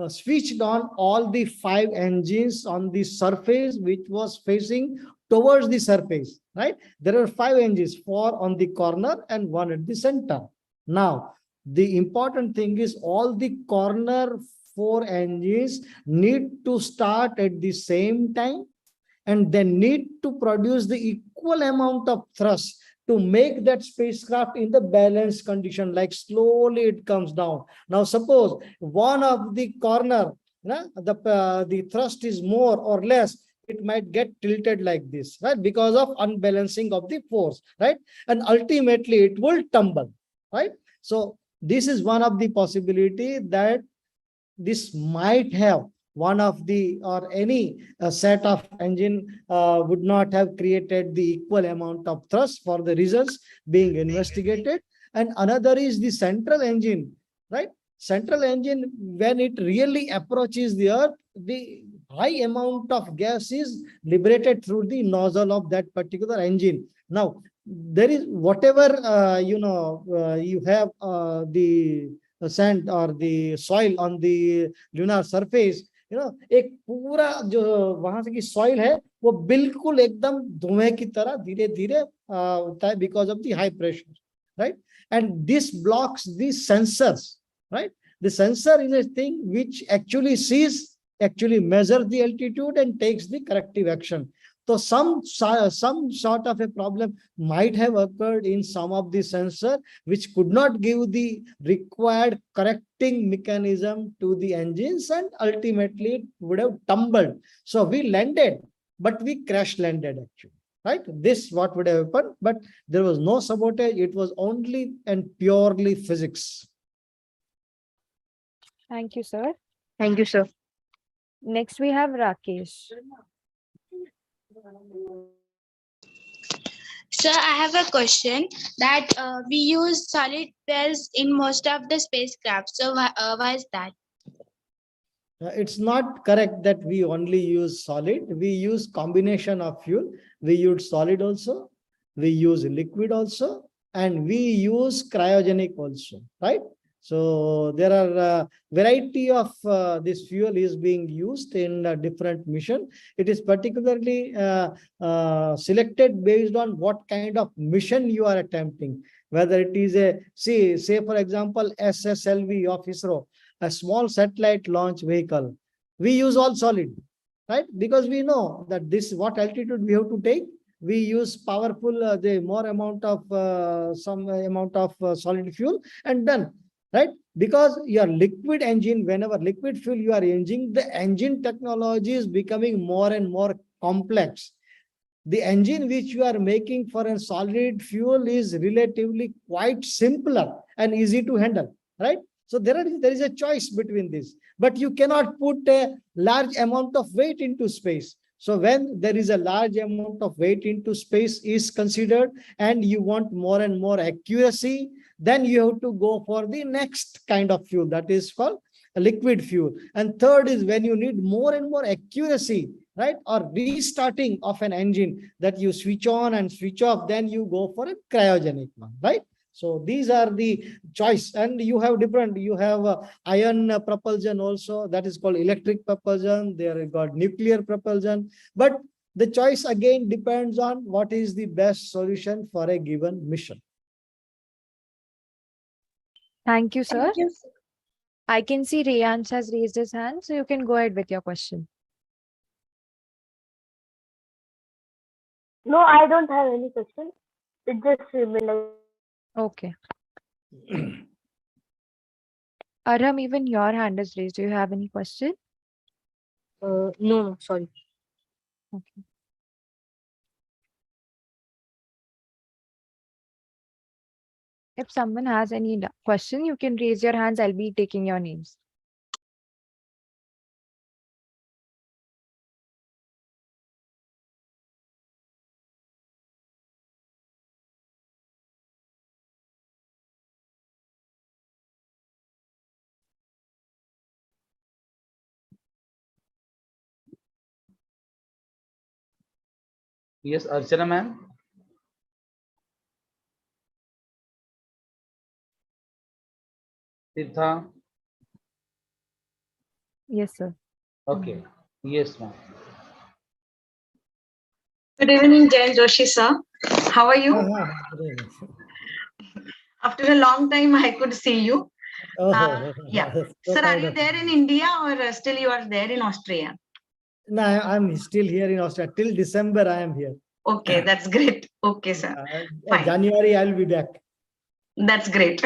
Speaker 2: switched on all the 5 engines on the surface, which was facing towards the surface, right? There are 5 engines, 4 on the corner and 1 at the center. Now, the important thing is all the corner 4 engines need to start at the same time, and they need to produce the equal amount of thrust to make that spacecraft in the balanced condition, like slowly it comes down. Now, suppose one of the corner, the thrust is more or less, it might get tilted like this, right? Because of unbalancing of the force, right? And ultimately it will tumble, right? So this is one of the possibility that this might have one of the or any set of engine would not have created the equal amount of thrust for the reasons being investigated. And another is the central engine, right? central engine, when it really approaches the Earth, the high amount of gas is liberated through the nozzle of that particular engine. Now, there is whatever, you have the sand or the soil on the lunar surface, एक पूरा जो वहां से की soil है वो बिल्कुल एकदम धुएं की तरह धीरे धीरे होता है because of the high pressure, right? And this blocks the sensors, right? The sensor is a thing which actually sees, actually measures the altitude and takes the corrective action. So some sort of a problem might have occurred in some of the sensor, which could not give the required correcting mechanism to the engines, and ultimately it would have tumbled. So we landed, but we crash landed actually, right? This what would have happened, but there was no sabotage. It was only and purely physics.
Speaker 1: Thank you, sir.
Speaker 4: Thank you, sir.
Speaker 1: Next, we have Rakesh.
Speaker 11: Sir, I have a question that we use solid fuels in most of the spacecraft. So why is that?
Speaker 2: It's not correct that we only use solid. We use combination of fuel. We use solid also. We use liquid also. And we use cryogenic also, right? So there are a variety of this fuel is being used in a different mission. It is particularly selected based on what kind of mission you are attempting. Whether it is a, say for example, SSLV of ISRO, a small satellite launch vehicle. We use all solid, right? Because we know that this what altitude we have to take. We use powerful, the more amount of some amount of solid fuel and done. Right? Because your liquid engine, whenever liquid fuel you are using, the engine technology is becoming more and more complex. The engine which you are making for a solid fuel is relatively quite simpler and easy to handle, right? So there is a choice between this, but you cannot put a large amount of weight into space. So when there is a large amount of weight into space is considered and you want more and more accuracy, then you have to go for the next kind of fuel, that is called a liquid fuel. And third is when you need more and more accuracy, right, or restarting of an engine, that you switch on and switch off, then you go for a cryogenic one, right? So these are the choice, and you have different, you have ion propulsion also, that is called electric propulsion. There you got nuclear propulsion, but the choice again depends on what is the best solution for a given mission.
Speaker 1: Thank you, sir. I can see Er.Jayant has raised his hand, so you can go ahead with your question.
Speaker 8: No, I don't have any question. It just remained like.
Speaker 1: Okay. Arham, even your hand is raised. Do you have any question?
Speaker 4: No, sorry.
Speaker 1: Okay. If someone has any question, you can raise your hands. I'll be taking your names.
Speaker 5: Yes, Archana ma'am. Tirtha.
Speaker 1: Yes, sir.
Speaker 5: Okay. Yes, ma'am.
Speaker 12: Good evening, Jain Joshi sir. How are you? After a long time, I could see you. Yeah. Sir, are you there in India or still you are there in Austria?
Speaker 2: No, I'm still here in Austria. Till December, I am here.
Speaker 12: Okay, that's great. Okay, sir.
Speaker 2: January, I'll be back.
Speaker 12: That's great.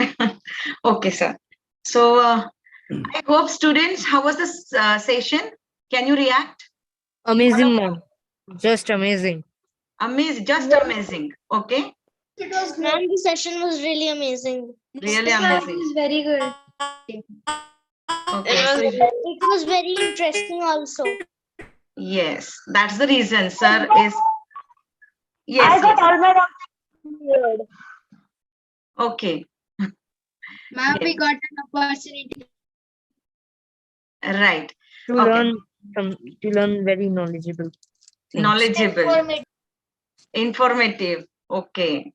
Speaker 12: Okay, sir. So, I hope students, how was this session? Can you react?
Speaker 4: Amazing, ma'am. Just amazing.
Speaker 12: Amazing, just amazing. Okay.
Speaker 6: It was great. Ma'am, the session was really amazing.
Speaker 12: Really
Speaker 6: Yes, ma'am,
Speaker 12: amazing.
Speaker 6: it was very good.
Speaker 12: Okay.
Speaker 6: It was very interesting also.
Speaker 12: Yes, that's the reason, sir. Is yes.
Speaker 8: I got
Speaker 12: Yes.
Speaker 8: all my doubts cleared.
Speaker 12: Okay.
Speaker 9: Ma'am, we
Speaker 12: Yes.
Speaker 9: got an opportunity.
Speaker 12: Right.
Speaker 4: To
Speaker 12: Okay.
Speaker 4: learn to learn very knowledgeable things.
Speaker 12: Knowledgeable. Informative. Okay.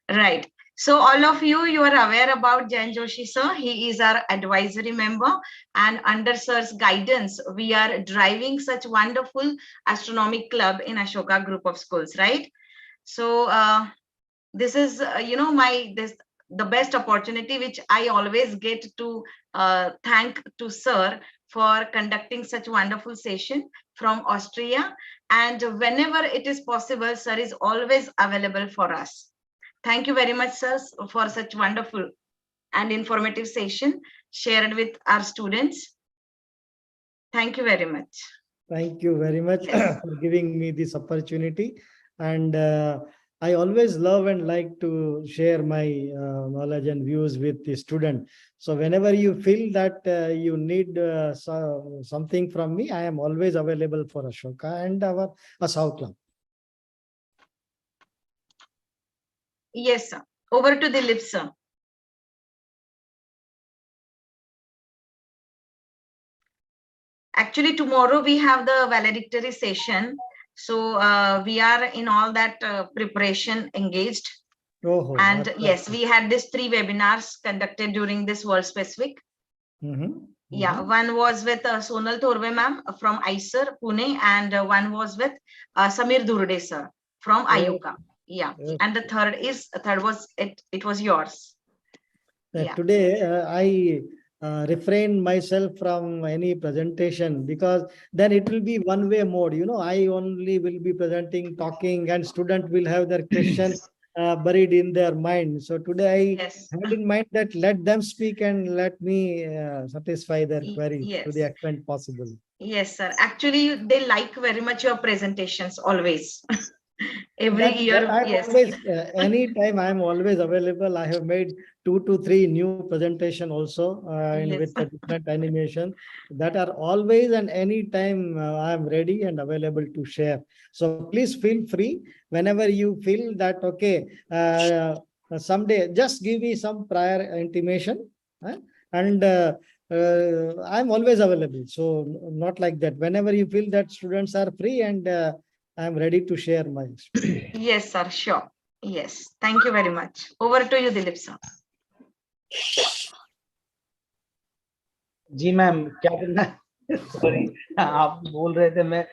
Speaker 12: Right. So all of you, you are aware about Jain Joshi sir. He is our advisory member, and under sir's guidance, we are driving such wonderful astronomy club in Ashoka group of schools, right? So this is, the best opportunity which I always get to thank to sir for conducting such wonderful session from Austria. And whenever it is possible, sir is always available for us. Thank you very much, sir, for such wonderful and informative session shared with our students. Thank you very much.
Speaker 2: Thank you very much
Speaker 12: Yes.
Speaker 2: for giving me this opportunity. And I always love and like to share my knowledge and views with the student. So whenever you feel that you need something from me, I am always available for Ashoka and our South Club.
Speaker 12: Yes, sir. Over to Dilip, sir. Actually, tomorrow we have the valedictory session. So we are in all that preparation engaged.
Speaker 2: Oh,
Speaker 12: and
Speaker 2: that's
Speaker 12: yes, we had these 3 webinars conducted during this World Space Week. Yeah, one was with Sonal Thorve ma'am from ISR, Pune, and one was with Samir Durde sir from IUCA. Yeah, and the third was it was yours. Yeah.
Speaker 2: Today I refrain myself from any presentation, because then it will be one-way mode. I only will be presenting, talking, and student will have their questions buried in their mind. So today I had in mind that let them speak and let me satisfy their queries to the extent possible.
Speaker 12: Yes, sir. Actually, they like very much your presentations always. Every year, yes.
Speaker 2: Always, anytime I'm always available. I have made 2 to 3 new presentation also with a different animation that are always and anytime I'm ready and available to share. So please feel free whenever you feel that, okay, someday just give me some prior intimation, and I'm always available. So not like that. Whenever you feel that students are free, and I'm ready to share my experience.
Speaker 12: Yes, sir. Sure. Yes. Thank you very much. Over to you, Dilip sir.
Speaker 5: जी ma'am क्या करना है sorry आप बोल रहे थे मैं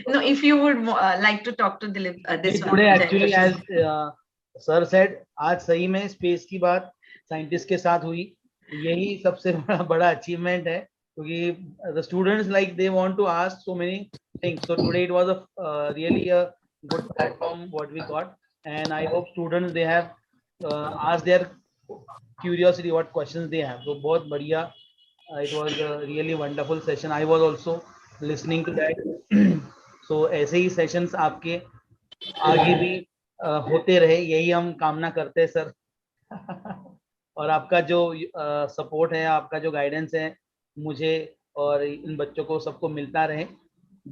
Speaker 12: No, if you would like to talk to Dilip this one.
Speaker 5: Today actually as sir said, आज सही में स्पेस की बात साइंटिस्ट के साथ हुई. यही सबसे बड़ा अचीवमेंट है, क्योंकि the students like they want to ask so many things. So today it was a really a good platform what we got, and I hope students they have asked their curiosity what questions they have. So बहुत बढ़िया. It was a really wonderful session. I was also listening to that. So ऐसे ही sessions आपके आगे भी होते रहे, यही हम कामना करते हैं सर. और आपका जो सपोर्ट है, आपका जो गाइडेंस है, मुझे और इन बच्चों को सबको मिलता रहे.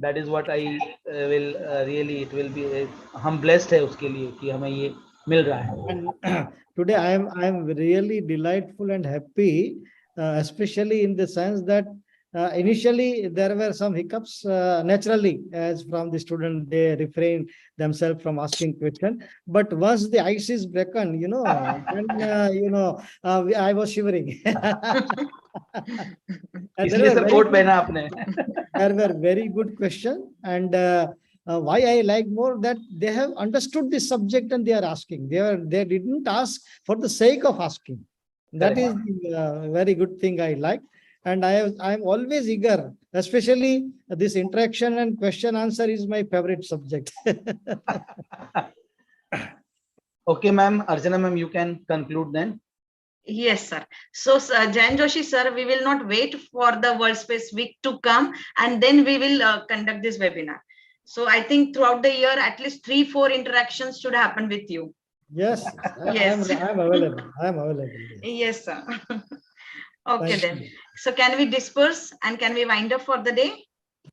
Speaker 5: That is what I will really it will be. हम blessed है उसके लिए कि हमें ये मिल रहा है.
Speaker 2: Today I am really delightful and happy, especially in the sense that initially there were some hiccups naturally, as from the student they refrain themselves from asking question. But once the ice is broken, then I was shivering.
Speaker 5: इसलिए support पहना आपने.
Speaker 2: There were very good questions, and why I like more that they have understood the subject and they are asking. They didn't ask for the sake of asking. That is the very good thing I like. And I am always eager, especially this interaction and question answer is my favorite subject.
Speaker 5: Okay, ma'am. Archana ma'am, you can conclude then.
Speaker 12: Yes, sir. So, Jain Joshi, sir, we will not wait for the World Space Week to come, and then we will conduct this webinar. So, I think throughout the year, at least 3-4 interactions should happen with you.
Speaker 2: Yes,
Speaker 12: yes.
Speaker 2: I am available. I am available.
Speaker 12: Yes, sir. Okay,
Speaker 2: Thank
Speaker 12: then.
Speaker 2: you.
Speaker 12: So, can we disperse and can we wind up for the day?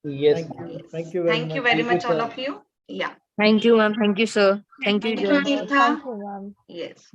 Speaker 5: Yes.
Speaker 2: Thank you very much.
Speaker 12: Thank you very much, all of you. Yeah.
Speaker 4: Thank you, ma'am. Thank you, sir. Thank you,
Speaker 12: Thank you,
Speaker 4: Joshi.
Speaker 12: Tirtha.
Speaker 1: Thank you, ma'am.
Speaker 12: Yes.